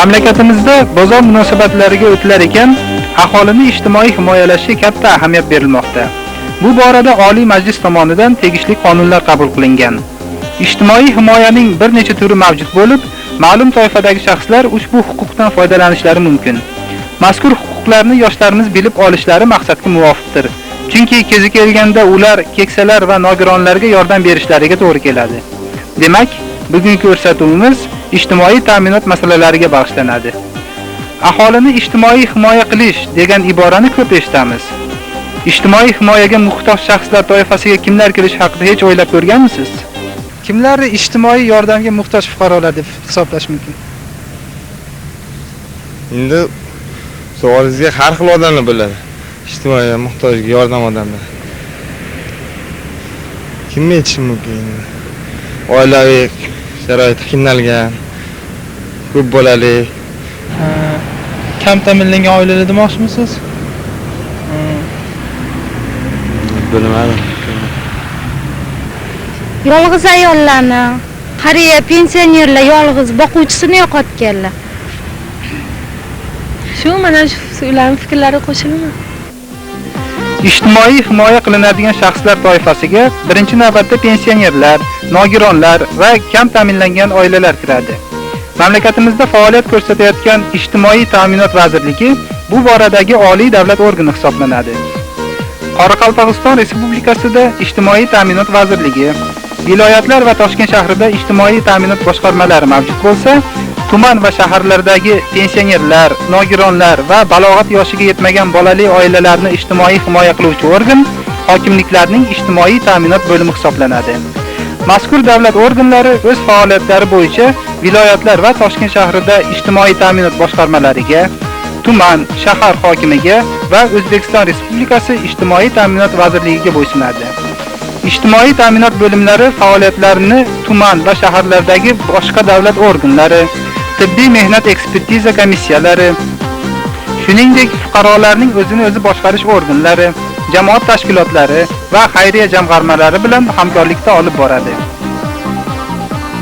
S2: Mamlakatimizda bozor munosabatlariga o'tlar ekan, aholini ijtimoiy himoyalashga katta ahamiyat berilmoqda. Bu borada Oliy Majlis tomonidan tegishli qonunlar qabul qilingan. Ijtimoiy himoyaning bir necha turi mavjud bo'lib, ma'lum toifadagi shaxslar ushbu huquqdan foydalanishlari mumkin. Mazkur huquqlarni yoshlarimiz bilib olishlari maqsadga muvofiqdir. Chunki kezi kelganda ular keksalar va nogironlarga yordam berishlariga to'g'ri keladi. Demak, bugungi ko'rsatuvimiz ijtimoiy ta'minot masalalariga bag'ishlanadi. Aholini ijtimoiy himoya qilish degan iborani ko'p eshitamiz. Ijtimoiy himoyaga muhtoj shaxslar toifasiga kimlar kirish haqida hech o'ylab ko'rganmisiz? Kimlar ijtimoiy yordamga muhtoj fuqarolar deb hisoblash mumkin?
S12: Endi savolingizga har xil odamlar bo'ladi. Ijtimoiy muhtoj yordam odamlar. Kimni aytishim mumkin? Oilaviy sharoit qiynalgan, ko'p bolali,
S2: Kam ta'minlangan oilalar demoqchimisiz?
S12: bilmadim.
S3: Yolg'iz ayollarni, qariya pensionerlar yolg'iz boquvchisini yo'qotganlar.
S9: Shu mana shu ularning fikrlari qo'shilmi?
S2: Ijtimoiy himoya qilinadigan shaxslar toifasiga birinchi navbatda pensionerlar, nogironlar va kam ta'minlangan oilalar kiradi. Mamlakatimizda faoliyat ko'rsatayotgan Ijtimoiy ta'minot vazirligi bu boradagi oliy davlat organi hisoblanadi. Qoraqalpog'iston Respublikasida Ijtimoiy ta'minot vazirligi, viloyatlar va Toshkent shahrida ijtimoiy ta'minot boshqarmalari mavjud bo'lsa, tuman va shaharlardagi pensionerlar, nogironlar va balog'at yoshiga yetmagan bolali oilalarni ijtimoiy himoya qiluvchi organ hokimliklarning ijtimoiy ta'minot bo'limi hisoblanadi. Mazkur davlat organlari o'z faoliyatlari bo'yicha viloyatlar va Toshkent shahrida ijtimoiy ta'minot boshqarmalariga, tuman, shahar hokimiga va O'zbekiston Respublikasi Ijtimoiy ta'minot vazirligiga bo'ysunadi. Ijtimoiy ta'minot bo'limlari faoliyatlarini tuman va shaharlardagi boshqa davlat organlari, tibbiy mehnat ekspertiza komissiyalari, shuningdek fuqarolarning o'zini o'zi boshqarish organlari, jamoat tashkilotlari va xayriya jamg'armalari bilan hamkorlikda olib boradi.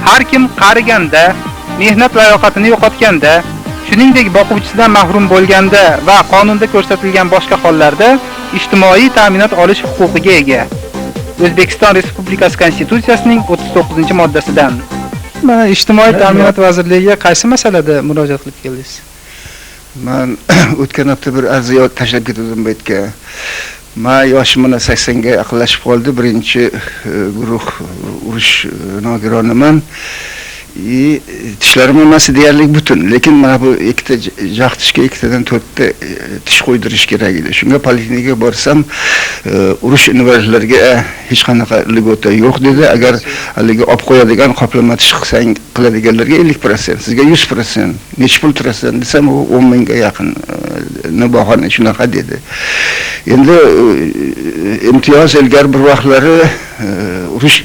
S2: Har kim qariganda, mehnat layoqatini yo'qotganda, shuningdek boquvchisidan mahrum bo'lganda va qonunda ko'rsatilgan boshqa hollarda ijtimoiy ta'minot olish huquqiga ega. O'zbekiston Respublikasi Konstitutsiyasining 39-moddasidan.
S13: Mana ijtimoiy ta'minot vazirligiga qaysi masalada murojaat qilib keldingiz?
S14: Men o'tgan hafta bir arziya tashlab ketdim bu yerga. Men yoshim 80 ga yaqinlashib qoldi. Birinchi guruh urush nogironiman. Tishlarim hammasi deyarli butun, lekin mana bu ikkita jag' tishga ikkitadan 4 ta tish qo'ydirish kerak edi. Shunga poliklinikaga borsam, urush invalidlarga hech qanaqa ligota yo'q dedi. Agar haligi olib qo'yadigan qoplama tish qilsang qiladiganlarga 50%, sizga 100%. Nech pul turasan desam, u 10 mingga yaqin bahona shunaqa dedi. Endi imtiyoz ilgari bir vaqtlari urush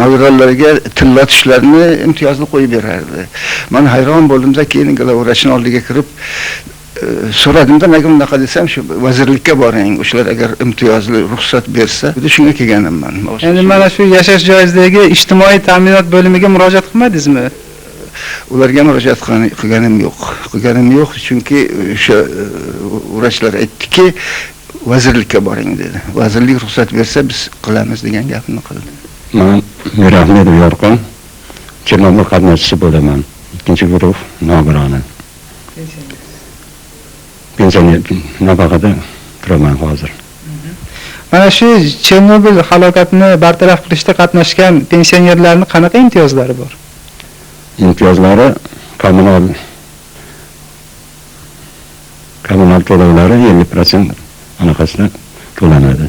S14: nogironlarga tilla tishlarni imtiyozli qo'yib berardi. Men hayron bo'ldimda, keyin vrachning oldiga kirib so'radimda, nega bunaqa desam, shu vazirlikka boring, o'shalar agar imtiyozli ruxsat bersa, shunga kelganman.
S13: Endi mana shu yashash joyidagi ijtimoiy ta'minot bo'limiga murojaat qilmadingizmi?
S14: Ularga murojaat qilganim yo'q, chunki o'sha vrachlar aytdiki, vazirlikka boring dedi. Vazirlik ruxsat bersa biz qilamiz degan gapni qildi.
S15: Men Mirahmedov Yorqin, Chernobil qatnashchisi bo'laman. Ikkinchi guruh nogironi. Pensioner nafaqada turaman hozir.
S13: Mana shu Chernobil halokatini bartaraf qilishda qatnashgan pensionerlarning qanaqa imtiyozlari bor?
S15: Imtiyozlari kommunal to'lovlari 50% anaqasida to'lanadi.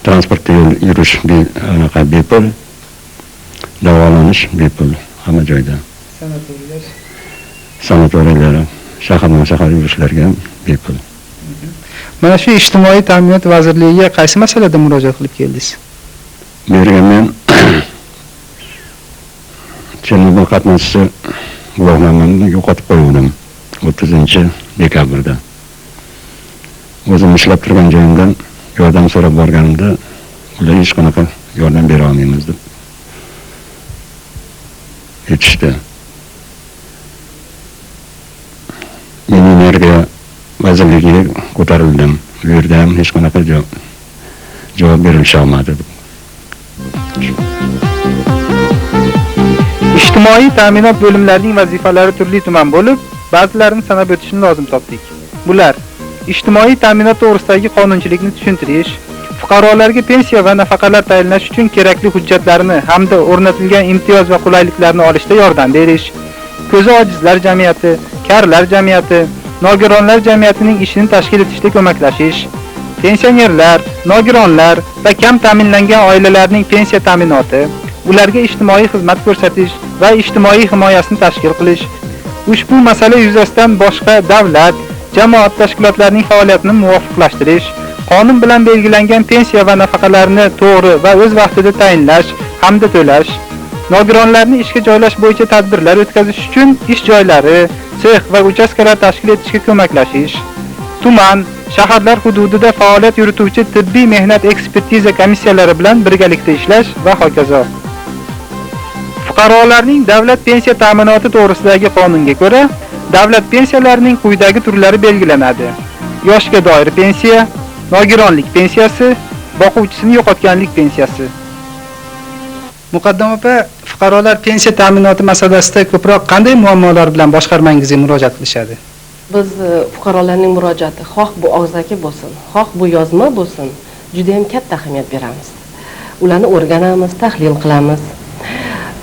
S15: Transportda yurish anaqa bepul, davolanish bepul hamma joyda. Sanatoriyalar, shahar yurishlarga bepul.
S13: Mana shu ijtimoiy ta'minot vazirligiga qaysi masalada murojaat qilib keldingiz?
S15: Bu yerga men Chernobil qatnashchisi guvohnomamni yo'qotib qo'ydim 30-dekabrda. O'zim ishlab turgan joyimdan yordam so'rab borganimda, ular hech qanaqa yordam bera olmaymiz deb aytishdi. Men energiya vazirligiga ko'tarildim. Bu yerda ham hech qanaqa javob berisha olmadi.
S2: Ijtimoiy ta'minot bo'limlarining vazifalari turli-tuman bo'lib, ba'zilarini sanab o'tishni lozim topdik. Bular: ijtimoiy ta'minot to'g'risidagi qonunchilikni tushuntirish, fuqarolarga pensiya va nafaqalar tayinlash uchun kerakli hujjatlarni hamda o'rnatilgan imtiyoz va qulayliklarni olishda yordam berish, ko'zi ojizlar jamiyati, karlar jamiyati, nogironlar jamiyatining ishini tashkil etishda ko'maklashish, pensionerlar, nogironlar va kam ta'minlangan oilalarning pensiya ta'minoti, ularga ijtimoiy xizmat ko'rsatish va ijtimoiy himoyasini tashkil qilish, ushbu masala yuzasidan boshqa davlat, jamoat tashkilotlarining faoliyatini muvofiqlashtirish, qonun bilan belgilangan pensiya va nafaqalarni to'g'ri va o'z vaqtida tayinlash hamda to'lash, nogironlarni ishga joylash bo'yicha tadbirlar o'tkazish uchun ish joylari, sex va uchastkalar tashkil etishga ko'maklashish, tuman, shaharlar hududida faoliyat yurituvchi tibbiy mehnat ekspertiza komissiyalari bilan birgalikda ishlash va hokazo. Fuqarolarning davlat pensiya ta'minoti to'g'risidagi qonunga ko'ra, davlat pensiyalarining quyidagi turlari belgilanadi: yoshga doir pensiya, nogironlik pensiyasi, boquvchisini yo'qotganlik pensiyasi.
S13: Muqaddam opa, fuqarolar pensiya ta'minoti masalasida ko'proq qanday muammolar bilan boshqarmangizga murojaat qilishadi?
S16: Biz fuqarolarning murojaati, xoh bu og'zaki bo'lsin, xoh bu yozma bo'lsin, juda ham katta ahamiyat beramiz. Ularni o'rganamiz, tahlil qilamiz.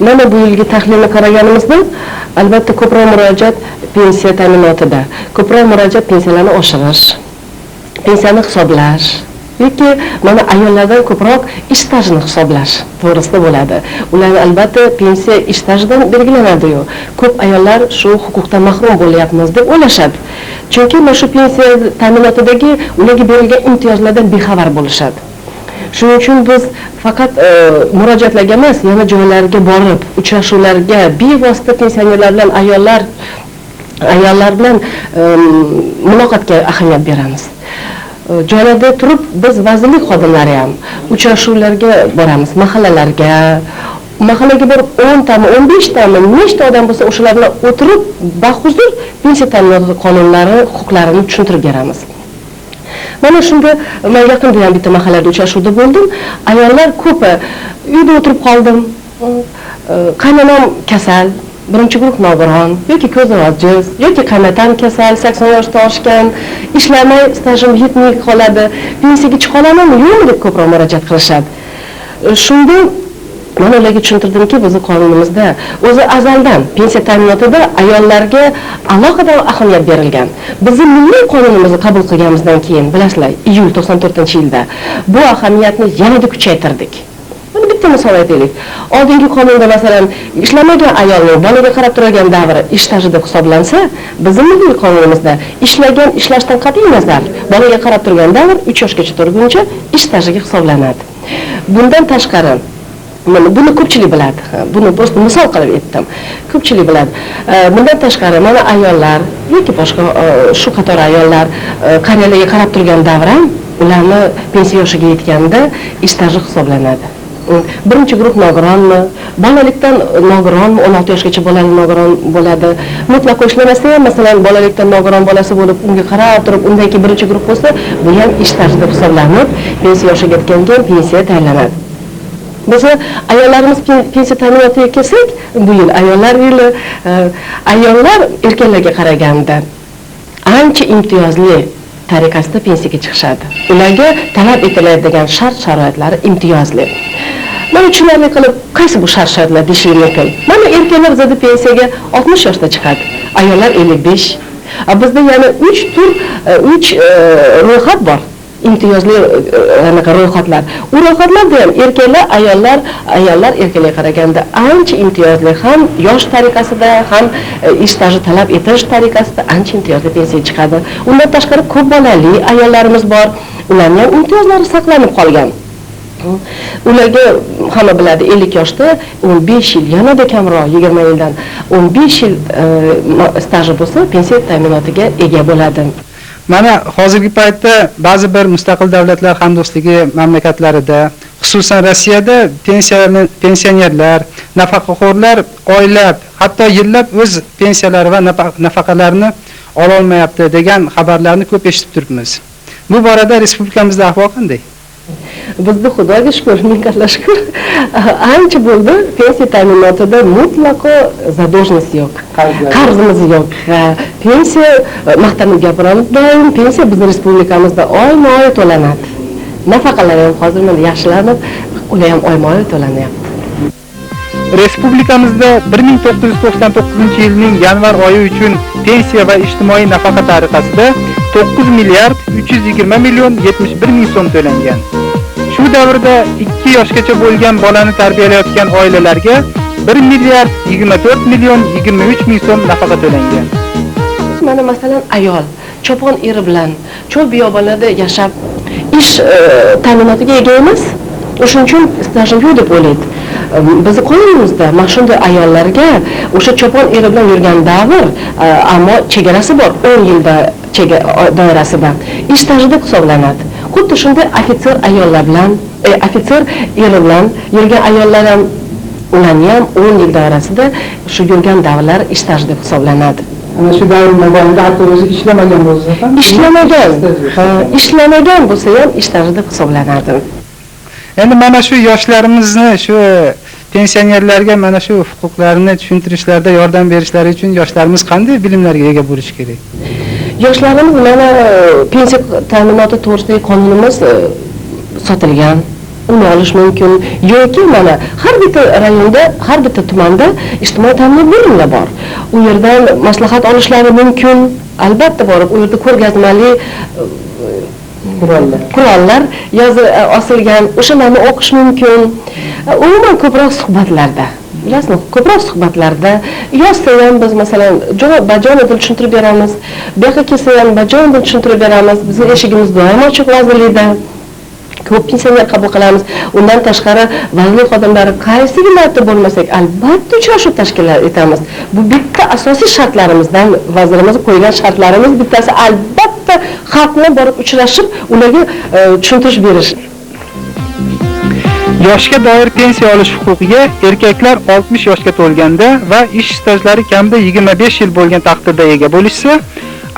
S16: Mana bu yilgi tahlilni qaraganimizda, albatta ko'proq murojaat pensiya ta'minotida, ko'proq murojaat pensiyalarni oshirish, pensiyani hisoblash yoki mana ayollardan ko'proq ish stajini hisoblash to'g'risida bo'ladi. Ular albatta pensiya ish stajidan belgilanadi-yu. Ko'p ayollar shu huquqdan mahrum bo'lyapmiz deb o'ylashadi. Chunki mana shu pensiya ta'minotidagi ularga berilgan imtiyozlardan bexabar bo'lishadi. Shuning uchun biz faqat murojaatlarga emas, yana joylarga borib, uchrashuvlarga, bevosita pensionerlar bilan ayollar bilan muloqotga ahamiyat beramiz. Joylarda turib biz vazirlik xodimlari ham uchrashuvlarga boramiz, mahallaga borib 10 tami, 15 tami, nechta odam bo'lsa o'shalar bilan o'tirib, bahuzur pensiya ta'minoti qonunlari, huquqlarini tushuntirib beramiz. Mana shunda men yaqinda ham bitta mahallada uchrashuvda bo'ldim. Ayollar ko'pi uyda o'tirib qoldim. Qaynonam kasal, birinchi guruh nogiron yoki ko'zi ojiz yoki qaynatam kasal, 80 yoshda oshgan, ishlamay stajim yetmay qoladi. Pensiyaga chiqa olamanmi, yo'qmi deb ko'proq murojaat qilishadi. Shunda men ularga tushuntirirdimki, bizning qonunimizda o'zi azaldan pensiya ta'minotida ayollarga alohida ahamiyat berilgan. Bizning milliy qonunimizni qabul qilganimizdan keyin, bilasizlar, iyul 94-yilda bu ahamiyatni yanada kuchaytirdik. Mana bitta misol aytaylik. Oldingi qonunda masalan, ishlamagan ayolning bolaga qarab turgan davri ish staji deb hisoblansa, bizning milliy qonunimizda ishlashdan qat'iy nazar, bolaga qarab turgan davr 3 yoshgacha to'lguncha ish stajiga hisoblanadi. Bundan tashqari buni ko'pchilik biladi. Buni просто misol qilib aytdim. Ko'pchilik biladi. Bundan tashqari mana ayollar yoki boshqa shu qator ayollar qariyalarga qarab turgan davr ham ularni pensiya yoshiga yetganda ish staji hisoblanadi. Birinchi guruh nogironmi, bolalikdan nogironmi, 16 yoshgacha bolali nogiron bo'ladi. Mutlaqo ishlamasa ham, masalan, bolalikdan nogiron bolasi bo'lib, unga qarab turib, undan keyin birinchi guruh bo'lsa, bu ham ish staji deb hisoblanib, pensiya yoshiga yetganda pensiya tayinlanadi. Biz ayollarimiz pensiya ta'minotiga kelsak, bu yil ayollar yili, ayollar erkaklarga qaraganda ancha imtiyozli tariqasida pensiyaga chiqishadi. Ularga talab etiladigan shart-sharoitlari imtiyozli. Mana tushunarli qilib, qaysi bu shart-sharoitlar deyishim mumkin. Mana erkaklar bizda pensiyaga 60 yoshda chiqadi, ayollar 55. Bizda yana 3 tur, 3 ro'yxat bor. Imtiyozli ro'yxatlar. U ro'yxatlarda ham erkaklar, ayollar erkaklarga qaraganda ancha imtiyozli, ham yosh tariqasida, ham ish staji talab etish tariqasida ancha imtiyozli pensiya chiqadi. Undan tashqari ko'p bolali ayollarimiz bor. Ularning ham imtiyozlari saqlanib qolgan. Ularga hamma biladi 50 yoshda 15 yil, yanada kamroq 20 yildan 15 yil staji bo'lsa pensiya ta'minotiga ega bo'ladi.
S13: Mana hozirgi paytda ba'zi bir mustaqil davlatlar hamdo'stligi mamlakatlarida, xususan Rossiyada pensionerlar, nafaqaxo'rlar oylab, hatto yillab o'z pensiyalari va nafaqalarini ola olmayapti degan xabarlarni ko'p eshitib turibmiz. Bu borada respublikamizda ahvol qanday?
S16: Bizda Xudoga shukr, mingga shukr, ancha bo'ldi pensiya ta'minotida mutlaqo zadolженность yo'q. Qarzimiz yo'q. Pensiya maqtanib gapiramiz, doim pensiya bizning respublikamizda oyma-oy to'lanadi. Nafaqalar ham hozir mana yaxshilanib, ular ham oyma-oy to'lanyapti.
S2: Respublikamizda 1999-yilning yanvar oyi uchun pensiya va ijtimoiy nafaqa tariqasida 9 milliard 320 million 71 ming so'm to'langan. Shu davrda 2 yoshgacha bo'lgan bolani tarbiyalayotgan oilalarga 1 milliard 24 million 23 ming so'm nafaqa to'langan.
S16: Mana masalan ayol chopon eri bilan cho'l biyobonida yashab ish ta'minotiga ega emas. O'shuning uchun stajim yo'q deb o'ylaydi. Bizning qonunimizda mana shunday ayollarga o'sha chopon eri bilan yurgan davr, ammo chegarasi bor, 10 yilda doirasida ish staji deb hisoblanadi. Xuddi shunday ofitser ayollar bilan, ofitser eri bilan yurgan ayollar ham ularning ham 10 yil doirasida shu yurgan davrlar ish staji deb hisoblanadi.
S13: Ana shu davr mobaynida hatto o'zi ishlamagan bo'lsa ham,
S16: ishlamagan bo'lsa ham ish staji deb hisoblanadi.
S13: Endi mana shu yoshlarimizni, shu pensionerlarga mana shu huquqlarini tushuntirishlarda yordam berishlari uchun yoshlarimiz qanday bilimlarga ega bo'lishi kerak?
S16: Yoshlarimiz mana pensiya ta'minoti to'g'risidagi qonunimiz sotilgan. Uni olish mumkin yoki mana har bitta rayonda, har bitta tumanda ijtimoiy ta'minot bo'limlari bor. U yerdan maslahat olishlari mumkin. Albatta borib, u yerda ko'rgazmali qurollar yozib osilgan, o'shalarni o'qish mumkin. Umuman ko'proq suhbatlarda, bilasizmi, ko'proq suhbatlarda yozsa ham biz masalan bajonidil tushuntirib beramiz, bu yoqqa kelsa ham bajonidil tushuntirib beramiz. Bizning eshigimiz doim ochiq vazirlikda. Ko'p pensioner qabul qilamiz. Undan tashqari vazirlik xodimlari qaysi viloyatda bo'lmasak, albatta uchrashuv tashkil etamiz. Bu bitta asosiy shartlarimizdan, vazirimiz qo'ygan shartlarimiz bittasi albatta xalqni borib uchrashib, ularga tushuntirish berish.
S2: Yoshga doir pensiya olish huquqiga erkaklar 60 yoshga to'lganda va ish stajlari kamida 25 yil bo'lgan taqdirda ega bo'lishsa,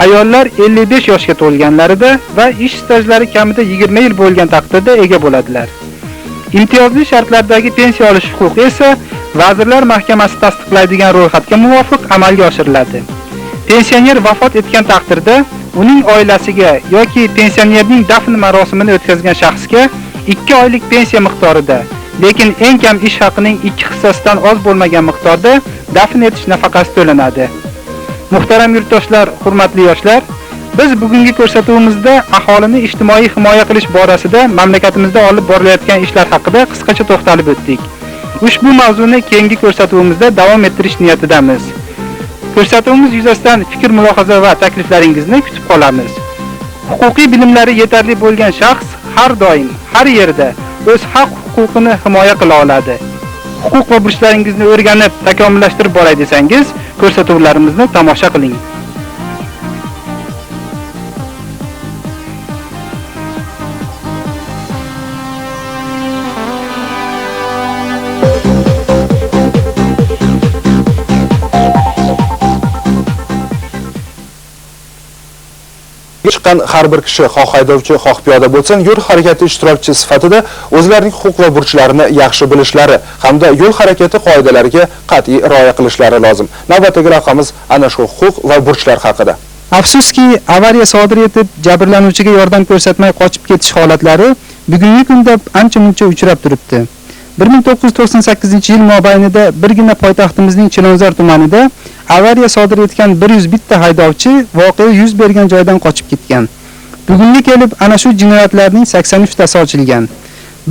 S2: ayollar 55 yoshga to'lganlarida va ish stajlari kamida 20 yil bo'lgan taqdirda ega bo'ladilar. Imtiyozli shartlardagi pensiya olish huquqi esa Vazirlar Mahkamasi tasdiqlaydigan ro'yxatga muvofiq amalga oshiriladi. Pensioner vafot etgan taqdirda uning oilasiga yoki pensionerning dafn marosimini o'tkazgan shaxsga 2 oylik pensiya miqdorida, lekin eng kam ish haqining 2 hissasidan oz bo'lmagan miqdorda dafn etish nafaqasi to'lanadi. Muhtaram yurtdoshlar, hurmatli yoshlar, biz bugungi ko'rsatuvimizda aholini ijtimoiy himoya qilish borasida mamlakatimizda olib borilayotgan ishlar haqida qisqacha to'xtalib o'tdik. Ushbu mavzuni keyingi ko'rsatuvimizda davom ettirish niyatidamiz. Ko'rsatuvimiz yuzasidan fikr, mulohaza va takliflaringizni kutib qolamiz. Huquqiy bilimlari yetarli bo'lgan shaxs har doim, har yerda o'z haq-huquqini himoya qila oladi. Huquq va burchlaringizni o'rganib, takomillashtirib boray desangiz, ko'rsatuvlarimizni tomosha qiling.
S17: Chiqqan har bir kishi, xoh haydovchi, xoh piyoda bo'lsin, yo'l harakati ishtirokchisi sifatida o'zlarining huquq va burchlarini yaxshi bilishlari hamda yo'l harakati qoidalariga qat'iy rioya qilishlari lozim. Navbatdagi lavhamiz ana shu huquq va burchlar haqida.
S13: Afsuski, avariya sodir etib, jabrlanuvchiga yordam ko'rsatmay qochib ketish holatlari bugungi kunda ancha-muncha uchrab turibdi. 1998-yil mobaynida birgina poytaxtimizning Chilonzor tumanida avariya sodir etgan 101 ta haydovchi voqea yuz bergan joydan qochib ketgan. Bugunga kelib ana shu jinoyatlarning 83 tasi ochilgan.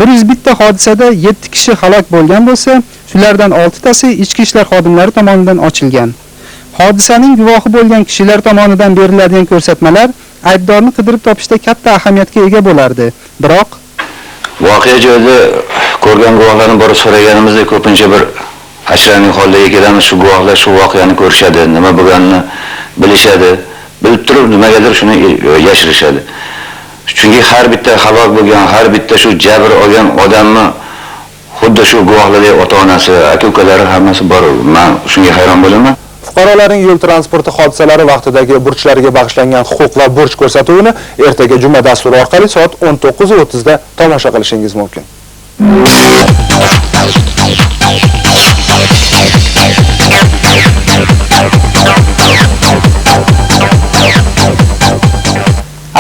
S13: 101 ta hodisada 7 kishi halok bo'lgan bo'lsa, shulardan 6 tasi ichki ishlar xodimlari tomonidan ochilgan. Hodisaning guvohi bo'lgan kishilar tomonidan beriladigan ko'rsatmalar aybdorni qidirib topishda katta ahamiyatga ega bo'lardi. Biroq
S18: voqea joyida ko'rgan guvohlarni borib so'raganimizda ko'pincha bir ashraning holdaga kelamiz, shu guvohlar shu voqeani ko'rishadi, nima bo'lganini bilishadi, bilib turib nimagadir shuni yashirishadi. Chunki har bitta halok bo'lgan, har bitta shu jabr olgan odamni xuddi shu guvohlardek ota-onasi, aka-ukalari hammasi bor. Men shunga hayron bo'laman.
S17: Fuqarolarning yo'l transporti hodisalari vaqtidagi burchlariga bag'ishlangan huquq va burch ko'rsatuvini ertaga juma dasturi orqali soat 19:30 da tomosha qilishingiz mumkin.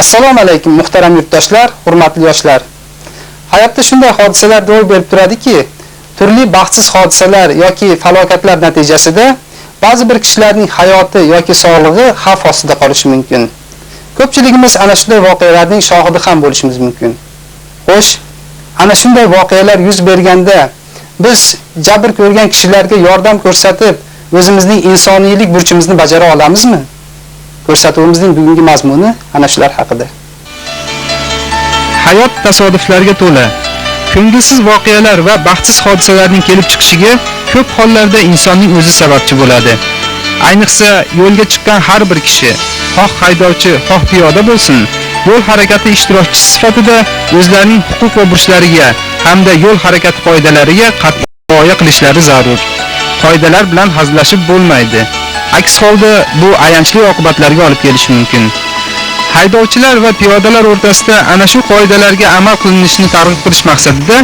S13: Assalomu alaykum muhtaram yurtdoshlar, hurmatli yoshlar. Hayotda shunday hodisalar ro'y berib turadiki, turli baxtsiz hodisalar yoki falokatlar natijasida ba'zi bir kishilarning hayoti yoki sog'lig'i xavf ostida qolishi mumkin. Ko'pchiligimiz ana shunday voqealarning shohidi ham bo'lishimiz mumkin. Xo'sh, ana shunday voqealar yuz berganda biz jabr ko'rgan kishilarga yordam ko'rsatib, o'zimizning insoniylik burchimizni bajara olamizmi? Ko'rsatuvimizning bugungi mazmuni ana shular haqida. Hayot tasodiflarga to'la. Ko'ngilsiz voqealar va baxtsiz hodisalarning kelib chiqishiga ko'p hollarda insonning o'zi sababchi bo'ladi. Ayniqsa yo'lga chiqqan har bir kishi, xoh haydovchi, xoh piyoda bo'lsin, yo'l harakati ishtirokchisi sifatida o'zlarining huquq va burchlariga hamda yo'l harakati qoidalariga qat'iy rioya qilishlari zarur. Qoidalar bilan hazillashib bo'lmaydi. Aks holda bu ayanchli oqibatlarga olib kelishi mumkin. Haydovchilar va piyodalar o'rtasida ana shu qoidalarga amal qilinishini targ'ib qilish maqsadida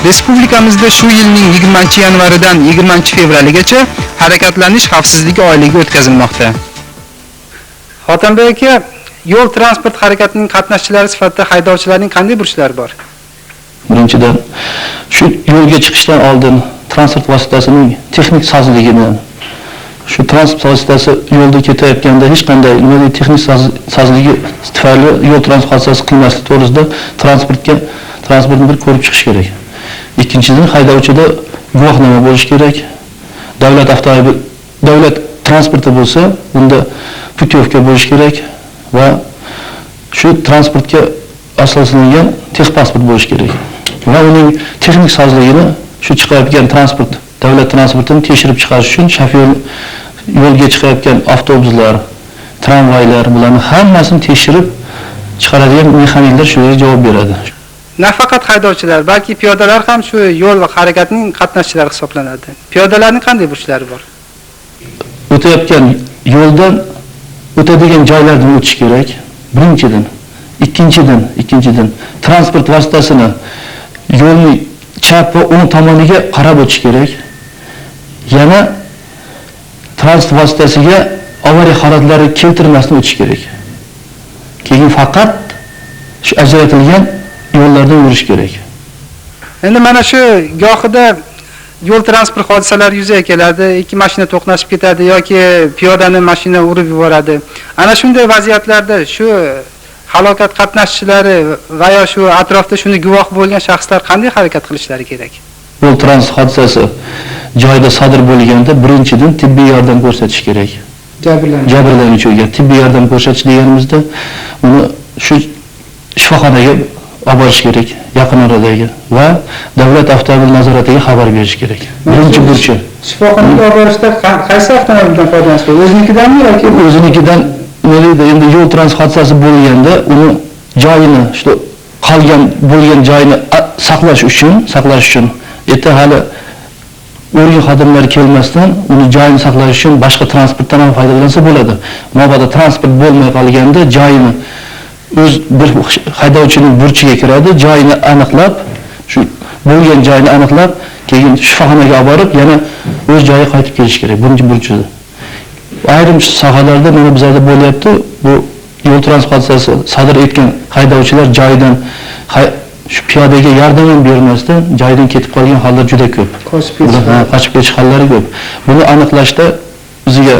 S13: respublikamizda shu yilning 20-yanvaridan 20-fevraligacha harakatlanish xavfsizligi oyligi o'tkazilmoqda. Xotanbek aka, yo'l transport harakatining qatnashchilari sifatida haydovchilarning qanday burchlari bor?
S19: Birinchidan, shu yo'lga chiqishdan oldin transport vositasining texnik sozligini, shu transport vositasi yo'lda ketayotganda hech qanday texnik sozligi tufayli yo'l transport hodisasi qilmaslik to'g'risida transportni bir ko'rib chiqish kerak. Ikkinchidan, haydovchida guvohnoma bo'lishi kerak. Davlat transporti bo'lsa, unda putyovka bo'lishi kerak va shu transportga asoslangan texpasport bo'lishi kerak. Va uning texnik sozligini shu chiqayotgan transport, davlat transportini tekshirib chiqarish uchun shofyor yo'lga chiqayotgan avtobuslar, tramvaylar bularni hammasini tekshirib chiqaradigan mexaniklar shularga javob beradi.
S13: Nafaqat haydovchilar, balki piyodalar ham shu yo'l harakatining qatnashchilari hisoblanadi. Piyodalarning qanday burchlari bor?
S19: O'tayotgan yo'ldan o'tadigan joylardan o'tish kerak. Birinchidan, ikkinchidan transport vositasini yo'lni chap va o'ng tomoniga qarab o'tish kerak. Yana transport vositasiga avariya holatlari keltirmasdan o'tish kerak. Keyin faqat shu ajratilgan yo'llardan yurish kerak.
S13: Endi mana shu gohida yo'l transport hodisalari yuzaga keladi, ikki mashina to'qnashib ketadi yoki piyodani mashina urib yuboradi. Ana shunday vaziyatlarda shu halokat qatnashchilari va yo shu atrofda shuni guvoh bo'lgan shaxslar qanday harakat qilishlari kerak?
S19: Yo'l transport hodisasi joyida sodir bo'lganda birinchidan tibbiy yordam ko'rsatish kerak. Jabrlanuvchiga tibbiy yordam ko'rsatish deganimizda uni shu shifoxonaga olib borish kerak, yaqin oradagi va davlat avtomobil nazoratiga xabar berish kerak. Birinchi burchi.
S13: Shifoxonaga olib borishda qaysi avtomobildan foydalanish kerak? O'zinikidanmi yoki
S19: o'zinikidan? Endi yo'l transport hodisasi bo'lganda uni joyini, shu qolgan bo'lgan joyini saqlash uchun erta hali o'rin xodimlari kelmasdan uni joyini saqlash uchun boshqa transportdan ham foydalansa bo'ladi. Mabodo transport bo'lmay qolganda joyini o'z bir haydovchining burchiga kiradi, joyini aniqlab, shu bo'lgan joyini aniqlab, keyin shifoxonaga olib borib, yana o'z joyiga qaytib kelish kerak. Birinchi burchida. Ayrim sohalarda mana bizlarda bo'lyapti, bu yo'l transport hodisasi sodir etgan haydovchilar joyidan shu piyodaga yordam ham bermasdan joyidan ketib qolgan hollar juda ko'p. Qochib ketish hollari ko'p. Buni aniqlashda bizga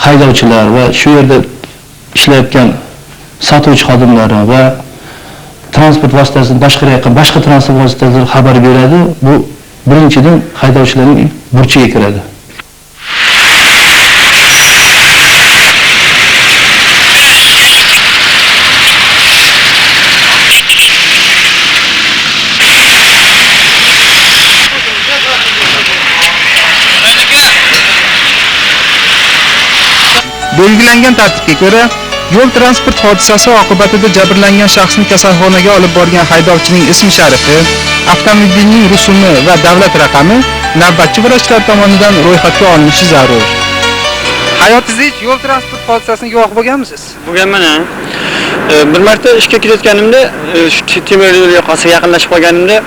S19: haydovchilar va shu yerda ishlayotgan sotuvchi xodimlari va transport vositasini boshqarayotgan boshqa transport vositalari xabar beradi. Bu birinchidan haydovchilarning burchiga kiradi.
S13: Belgilangan tartibga ko'ra, yo'l transport hodisasi oqibatida jabrlangan shaxsni kasalxonaga olib borgan haydovchining ismi-sharifi, avtomobilning rusumi va davlat raqami navbatchi vrachlar tomonidan ro'yxatga olinishi zarur. Hayotingizda yo'l transport hodisasiga guvoh bo'lganmisiz?
S20: Bo'lganman. Bir marta ishga ketayotganimda, shu temir yo'l yoqasiga yaqinlashib qolganimda,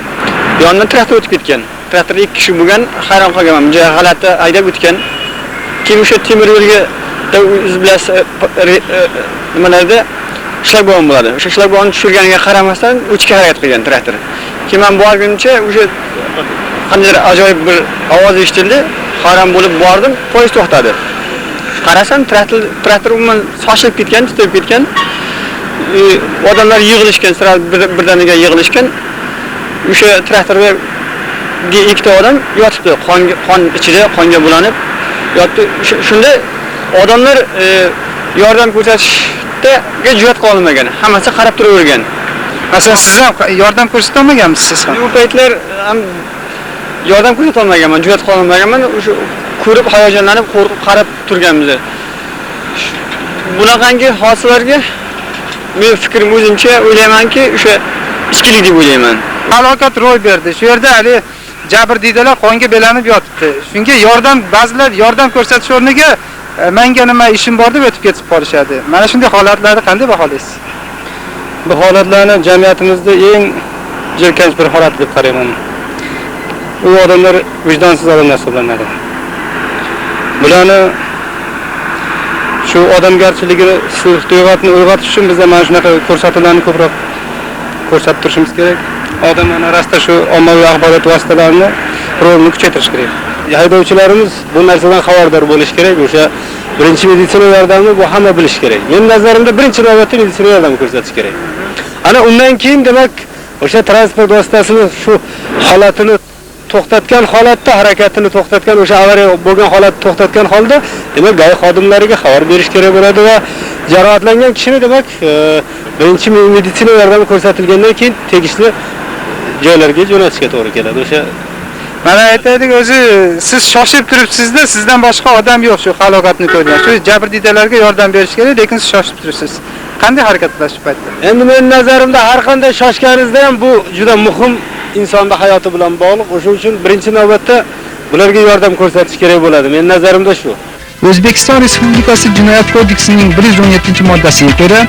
S20: yonimdan traktor o'tib ketgan. Traktor 2 kishi bo'lgan, hayron qolganman. Juda g'alati haydab o'tgan. Keyin o'sha temir yo'lga izblas nimalarda shlagbaum bo'ladi. O'sha shlagbaumni tushirganiga qaramasdan o'chishga harakat qilgan traktor. Keyin men borguncha o'sha qandaydir ajoyib bir ovoz eshitildi. Hayron bo'lib bordim, poyezd to'xtadi. Qarasam traktor umuman sochilib ketgan, titilib ketgan. Odamlar yig'ilishgan, birdaniga yig'ilishgan. O'sha traktorga ikkita odam yotibdi, qon ichida, qonga bulanib yotdi. Shunda odamlar yordam ko'rsatishga jur'at qila olmagan. Hammasi qarab turavergan.
S13: Masalan, siz ham yordam ko'rsata olmaganmisiz siz ham?
S20: Bu paytlar ham yordam ko'rsata olmaganman, jur'at qila olmaganman. O'sha ko'rib hayajonlanib, qo'rqib qarab turganmiz. Bunaqangi hodisalarga men fikrim o'zimcha o'ylaymanki, o'sha ichkilik deb o'ylayman.
S13: Halokat ro'y berdi. Shu yerda hali jabrdiydalar qonga belanib yotibdi. Shunga ba'zilar yordam ko'rsatish o'rniga menga nima ishim bor deb o'tib ketib qolishadi. Mana shunday holatlarni qanday baholaysiz?
S21: Bu holatlarni jamiyatimizda eng jirkanch bir holat deb qarayman. U odamlar vijdonsiz odamlar hisoblanadi. Bularni shu odamgarchiligini, suiqiyotni uyg'otish uchun biz mana shunaqa ko'rsatuvlarni ko'proq ko'rsatib turishimiz kerak. Odam orasida shu ommaviy axborot vositalarini rolini kuchaytirish kerak. Haydovchilarimiz bu narsadan xabardor bo'lish kerak. O'sha birinchi meditsina yordamini bu hamma bilish kerak. Men nazarimda birinchi navbatda meditsina yordami ko'rsatish kerak. Ana undan keyin demak o'sha transport vositasini shu holatini to'xtatgan holatda, harakatini to'xtatgan, o'sha avariya bo'lgan holatni to'xtatgan holda demak GAI xodimlariga xabar berish kerak bo'ladi va jarohatlangan kishini demak birinchi meditsina yordami ko'rsatilgandan keyin tegishli joylarga jo'natishga to'g'ri keladi. O'sha
S2: mana aytaylik, o'zi siz shoshib turibsiz-da, sizdan boshqa odam yo'q shu halokatni ko'rgan. Shu jabrdiydalarga yordam berish kerak, lekin siz shoshib turibsiz. Qanday harakat qilasiz shu paytda?
S21: Endi men nazarimda har qanday shoshganingizda ham bu juda muhim insonning hayoti bilan bog'liq. O'shuning uchun birinchi navbatda bularga yordam ko'rsatish kerak bo'ladi. Men nazarimda shu.
S2: O'zbekiston Respublikasi Jinoyat kodeksining 117-moddasiga ko'ra,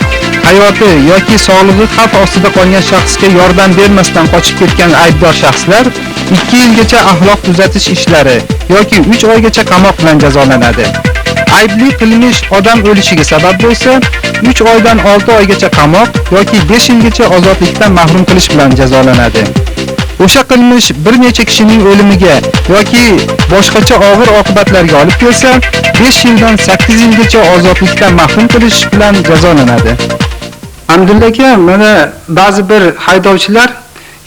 S2: hayoti yoki sog'lig'i xavf ostida qolgan shaxsga yordam bermasdan qochib ketgan aybdor shaxslar 2 yilgacha axloq tuzatish ishlari yoki 3 oygacha qamoq bilan jazolanadi. Aybli qilmish odam o'lishiga sabab bo'lsa, 3 oydan 6 oygacha qamoq yoki 5 yilgacha ozodlikdan mahrum qilish bilan jazolanadi. O'sha qilmish bir necha kishining o'limiga yoki boshqacha og'ir oqibatlarga olib kelsa, 5 yildan 8 yilgacha ozodlikdan mahrum qilish bilan jazolanadi. Hamdulla aka, mana ba'zi bir haydovchilar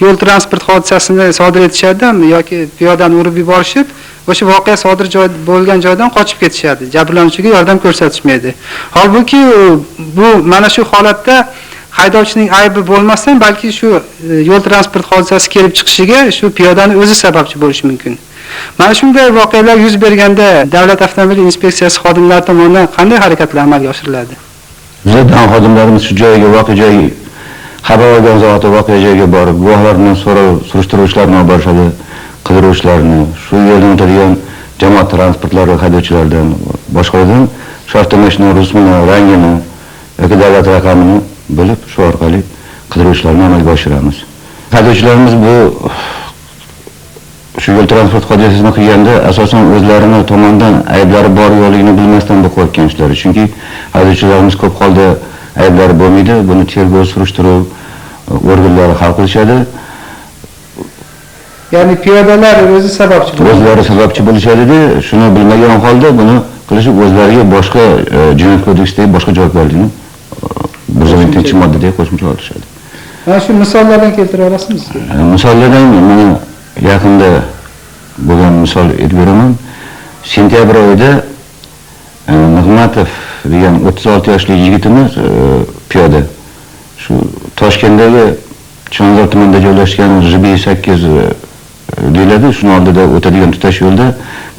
S2: yo'l transport hodisasini sodir etishadi yoki piyodani urib yuborishib, o'sha voqea sodir bo'lgan joydan qochib ketishadi. Jabrlanuvchiga yordam ko'rsatishmaydi. Holbuki bu mana shu holatda haydovchining aybi bo'lmasdan, balki shu yo'l transport hodisasi kelib chiqishiga shu piyodani o'zi sababchi bo'lishi mumkin. Mana shunday voqealar yuz berganda Davlat avtomobil inspeksiyasi xodimlari tomonidan qanday harakatlar amalga oshiriladi?
S18: Bizdan xodimlarimiz shu joyga, voqea joyiga xabar olgan zahoti voqea joyiga borib, guvohlardan surishtiruv ishlarini olib borishadi, qidiruv ishlarini, shu yo'ldan o'tadigan jamoat transportlari haydovchilaridan, boshqalardan shu avtomashina rusumini, rangini yoki davlat raqamini bilib, shu orqali qidiruv ishlarini amalga oshiramiz. Haydovchilarimiz bu shu yo'l transport hodisasini qilganda asosan o'zlarini tomonidan ayblari bor yo'qligini bilmasdan bu qilayotgan ishlari. Chunki haydovchilarimiz ko'p holda ayblari bo'lmaydi, buni tergov surishtiruv organlari hal qilishadi.
S2: Ya'ni piyodalar o'zi sababchi bo'ladi.
S18: O'zlari sababchi bo'lishadi-da, shuni bilmagan holda buni qilishib o'zlariga boshqa jinoyat kodeksidagi boshqa javobgarlikni 117-moddada qo'shimcha olishadi.
S2: Mana shu misollardan keltira olasizmi?
S18: Misollardan mana yaqinda bo'lgan misol aytib beraman. Sentyabr oyida Nig'matov degan 36 yoshli yigitimiz piyoda shu Toshkentdagi Chonzor tumanida joylashgan JB8 deyiladi, shuni oldida o'tadigan tutash yo'lda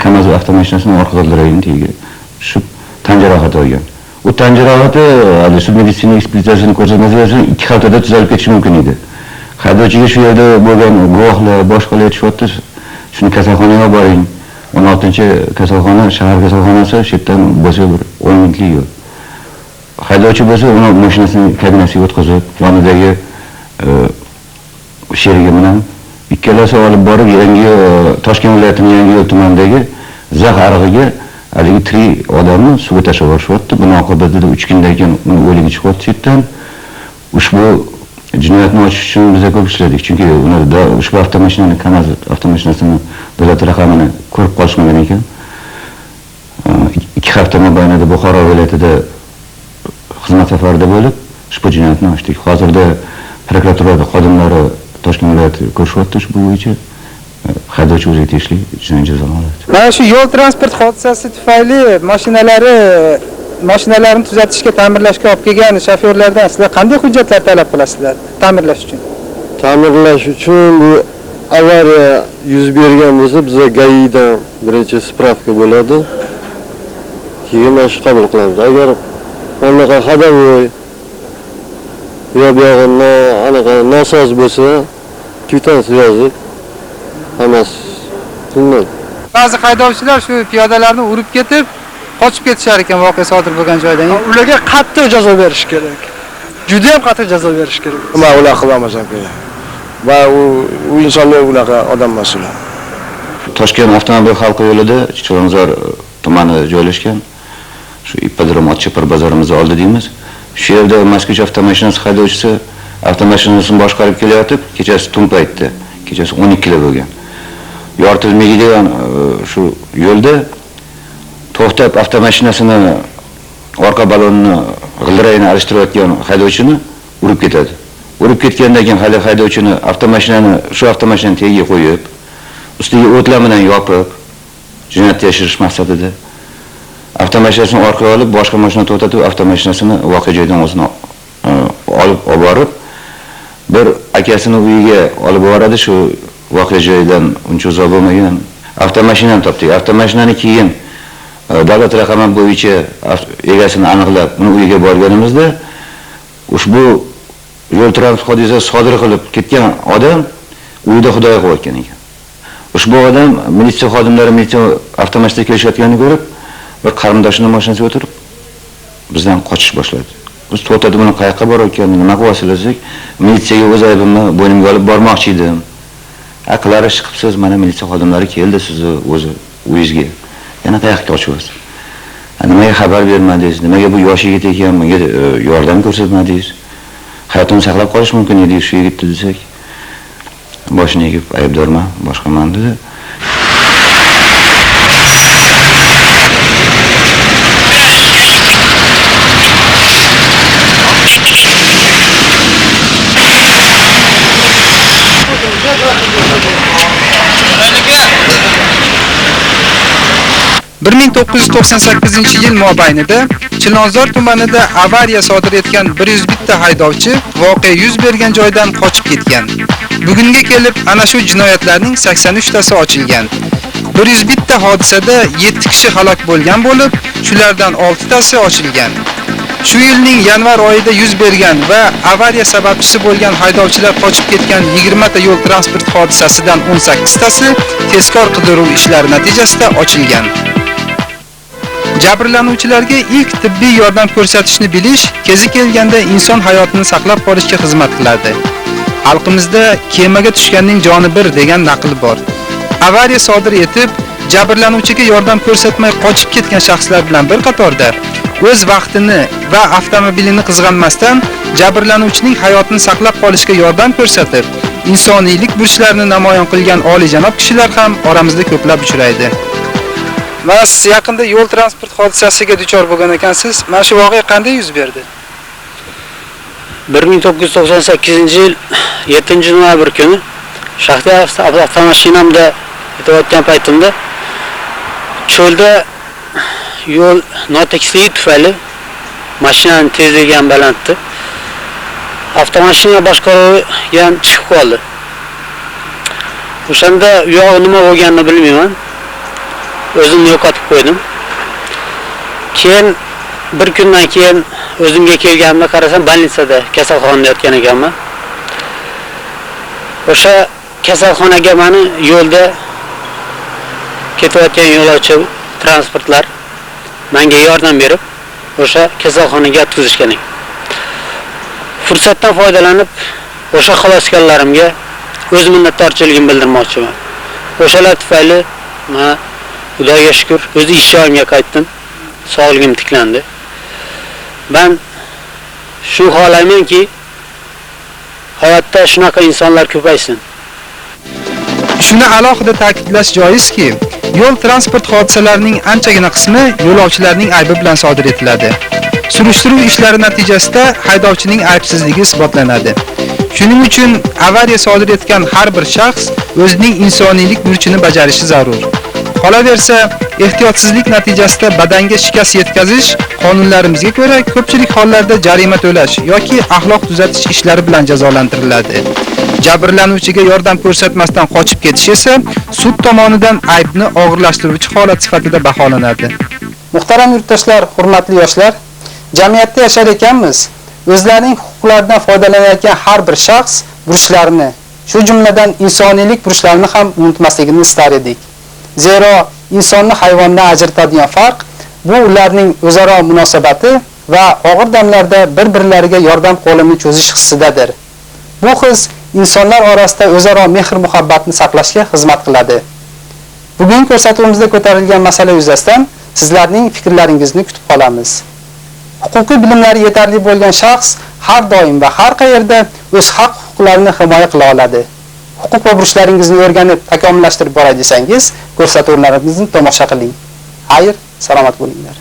S18: KAMAZ avtomashinasining orqa g'ildiragini tegib tushib tan jarohati olgan. U tan jarohati hali sud meditsina ekspertizasini ko'rsatmasidan 2 haftada tuzalib ketishi mumkin edi. Haydovchiga shu yerda bo'lgan guvohlar, boshqalar aytishyapti, shuni kasalxonaga boring. 16-kasalxona, shahar kasalxonasi chetdan bo'lsa bir 10 minutlik yo'l. Haydovchi bo'lsa uni mashinasining kabinasiga o'tkazib, yonidagi sherigi bilan ikkalasi olib borib Toshkent viloyatining Yangiyo'l tumanidagi Zax arig'iga haligi tirik odamni suvga tashlab yuborishyapti. Buning oqibatida 3 kundan keyin uni o'ligi chiqyapti chetdan. Ushbu jinoyatni ochish uchun biz ko'p ishladik. Chunki uni ushbu avtomashinani, KAMAZ avtomashinasini davlat raqamini ko'rib qolishmagan ekan. 2 hafta mobaynida Buxoro viloyatida xizmat safarida bo'lib, ushbu jinoyatni ochdik. Hozirda prokuraturada xodimlari Toshkent viloyati ko'rishyapti shu bo'yicha. Haydovchi o'ziga tegishli jinoyat jazolanadi.
S2: Mana shu yo'l transport hodisasi tufayli mashinalarni tuzatishga, ta'mirlashga olib kelgan shofyorlardan sizlar qanday hujjatlar talab qilasizlar ta'mirlash uchun?
S4: Ta'mirlash uchun bu avariya yuz bergan bo'lsa, bizga GAIdan birinchi spravka bo'ladi. Keyin mana shu qabul qilamiz. Agar anaqa xadovoy yo buyog'ini anaqa nosoz bo'lsa, kvitansiya yozib hammasi qilinadi.
S2: Ba'zi haydovchilar shu piyodalarni urib ketib, qochib ketishar ekan voqea sodir bo'lgan joydan.
S21: Ularga qattiq jazo berish kerak. Juda ham qattiq jazo berish kerak.
S22: Nima ular qilamiz aka? Va u insonlar unaqa odam emas ular.
S18: Toshkent avtomobil halqa yo'lida Chilonzor tumanida joylashgan shu ippodrom Otchopar bozorimizning oldi deymiz. Shu yerda Moskvich avtomashinasi haydovchisi avtomashinasini boshqarib kelayotib, kechasi tun paytda, kechasi 12 da bo'lgan. Yortilmaga degan shu yo'lda to'xtab avtomashinasini orqa balonni g'ildiragini alishtirayotgan haydovchini urib ketadi. Urib ketgandan keyin haydovchini shu avtomashinani tagiga qo'yib, ustiga o'tlar bilan yopib, jinoyatni yashirish maqsadida avtomashinasini orqaga olib, boshqa mashina to'xtatib, avtomashinasini voqea joyidan o'zini olib borib, bir akasini uyiga olib boradi. Shu voqea joyidan uncha uzoq bo'lmagan avtomashinani topdik. Avtomashinani keyin davlat raqami bo'yicha egasini aniqlab, uni uyiga borganimizda ushbu yo'l transport hodisasi sodir qilib ketgan odam uyida xudoga qo'ygan ekan. Ushbu odam militsiya xodimlari militsiya avtomashinada kelishayotganini ko'rib, bir qarindoshining mashinasiga o'tirib bizdan qochish boshladi. Biz to'xtatib uni qayoqqa borayotganini nima qilasiz desak, militsiyaga o'z aybimni bo'ynimga olib bormoqchi edim. Aqlari chiqibsiz, mana militsiya xodimlari keldi sizni o'zi uyingizga. Yana qayoqqa qochyapsiz? Nimaga xabar bermadingiz? Nimaga bu yosh yigit ekan, menga yordam ko'rsatmadingiz? Hayotimni saqlab qolish mumkin edi shu yigitni desak, boshini egib aybdorman, boshqaman dedi.
S13: Bir 1998-yil mobaynida Chilonzor tumanida avariya sodir etgan 101 ta haydovchi voqea yuz bergan joydan qochib ketgan. Bugunga kelib ana shu jinoyatlarning 83 tasi ochilgan. 101 ta hodisada 7 kishi halok bo'lgan bo'lib, shulardan 6 tasi ochilgan. Shu yilning yanvar oyida yuz bergan va avariya sababchisi bo'lgan haydovchilar qochib ketgan 20 ta yo'l transport hodisasidan 18 tasi tezkor qidiruv ishlari natijasida ochilgan. Jabrlanuvchilarga ilk tibbiy yordam ko'rsatishni bilish kezi kelganda inson hayotini saqlab qolishga xizmat qiladi. Xalqimizda kemaga tushganning joni bir degan naql bor. Avariya sodir etib, jabrlanuvchiga yordam ko'rsatmay qochib ketgan shaxslar bilan bir qatorda o'z vaqtini va avtomobilini qizg'anmasdan jabrlanuvchining hayotini saqlab qolishga yordam ko'rsatib, insoniylik burchlarini namoyon qilgan oliyjanob kishilar ham oramizda ko'plab uchraydi. Mana siz yaqinda yo'l transport hodisasiga duchor bo'lgan ekansiz. Mana shu voqea qanday yuz berdi?
S5: 1998-yil 7-noyabr kuni shaxsiy avtomashinamda ketayotgan paytimda cho'lda yo'l notekisligi tufayli mashinaning tezligi ham balanddi. Avtomashina boshqaruviga ham chiqib qoldi. O'shanda u yog'i nima bo'lganini bilmayman. O'zimni yo'qotib qo'ydim. Keyin bir kundan keyin o'zimga kelganimda qarasam, больницада kasalxonada yotgan ekanman. O'sha kasalxonaga meni yo'lda ketayotgan yo'lovchi transportlar menga yordam berib, o'sha kasalxonaga yetkazishgan ekan. Fursatdan foydalanib, o'sha xaloskorlarimga o'z minnatdorchiligimni bildirmoqchiman. O'shalar tufayli men Xudoga shukr, o'z ish joyimga qaytdim. Sog'ligim tiklandi. Ben shu xohlaymanki, hayotda shunaqa insonlar ko'paysin.
S13: Shuni alohida ta'kidlash joizki, yo'l transport hodisalarining anchagina qismi yo'lovchilarning aybi bilan sodir etiladi. Surishtiruv ishlari natijasida haydovchining aybsizligi isbotlanadi. Shuning uchun avariya sodir etgan har bir shaxs o'zining insoniylik burchini bajarishi zarur. Qolaversa, ehtiyotsizlik natijasida badanga shikast yetkazish qonunlarimizga ko'ra ko'pchilik hollarda jarima to'lash yoki axloq tuzatish ishlari bilan jazolantiriladi. Jabrlanuvchiga yordam ko'rsatmasdan qochib ketish esa sud tomonidan aybni og'irlashtiruvchi holat sifatida baholanadi. Muhtaram yurtdoshlar, hurmatli yoshlar, jamiyatda yashar ekanmiz. O'zlarining huquqlaridan foydalanayotgan har bir shaxs burchlarini, shu jumladan insoniylik burchlarini ham unutmasligini istar edik. Zero insonni hayvondan ajratadigan farq bu ularning o'zaro munosabati va og'ir damlarda bir-birlariga yordam qo'lini cho'zish hissidadir. Bu his insonlar orasida o'zaro mehr-muhabbatni saqlashga xizmat qiladi. Bugungi ko'rsatuvimizda ko'tarilgan masala yuzasidan Sizlarning fikrlaringizni kutib qolamiz. Huquqiy bilimlari yetarli bo'lgan shaxs har doim va har qayerda o'z haq-huquqlarini himoya qila oladi. Huquq va burchlaringizni o'rganib, takomillashtirib boray desangiz, ko'rsatuvlarimizni tomosha qiling. Xayr, salomat bo'linglar.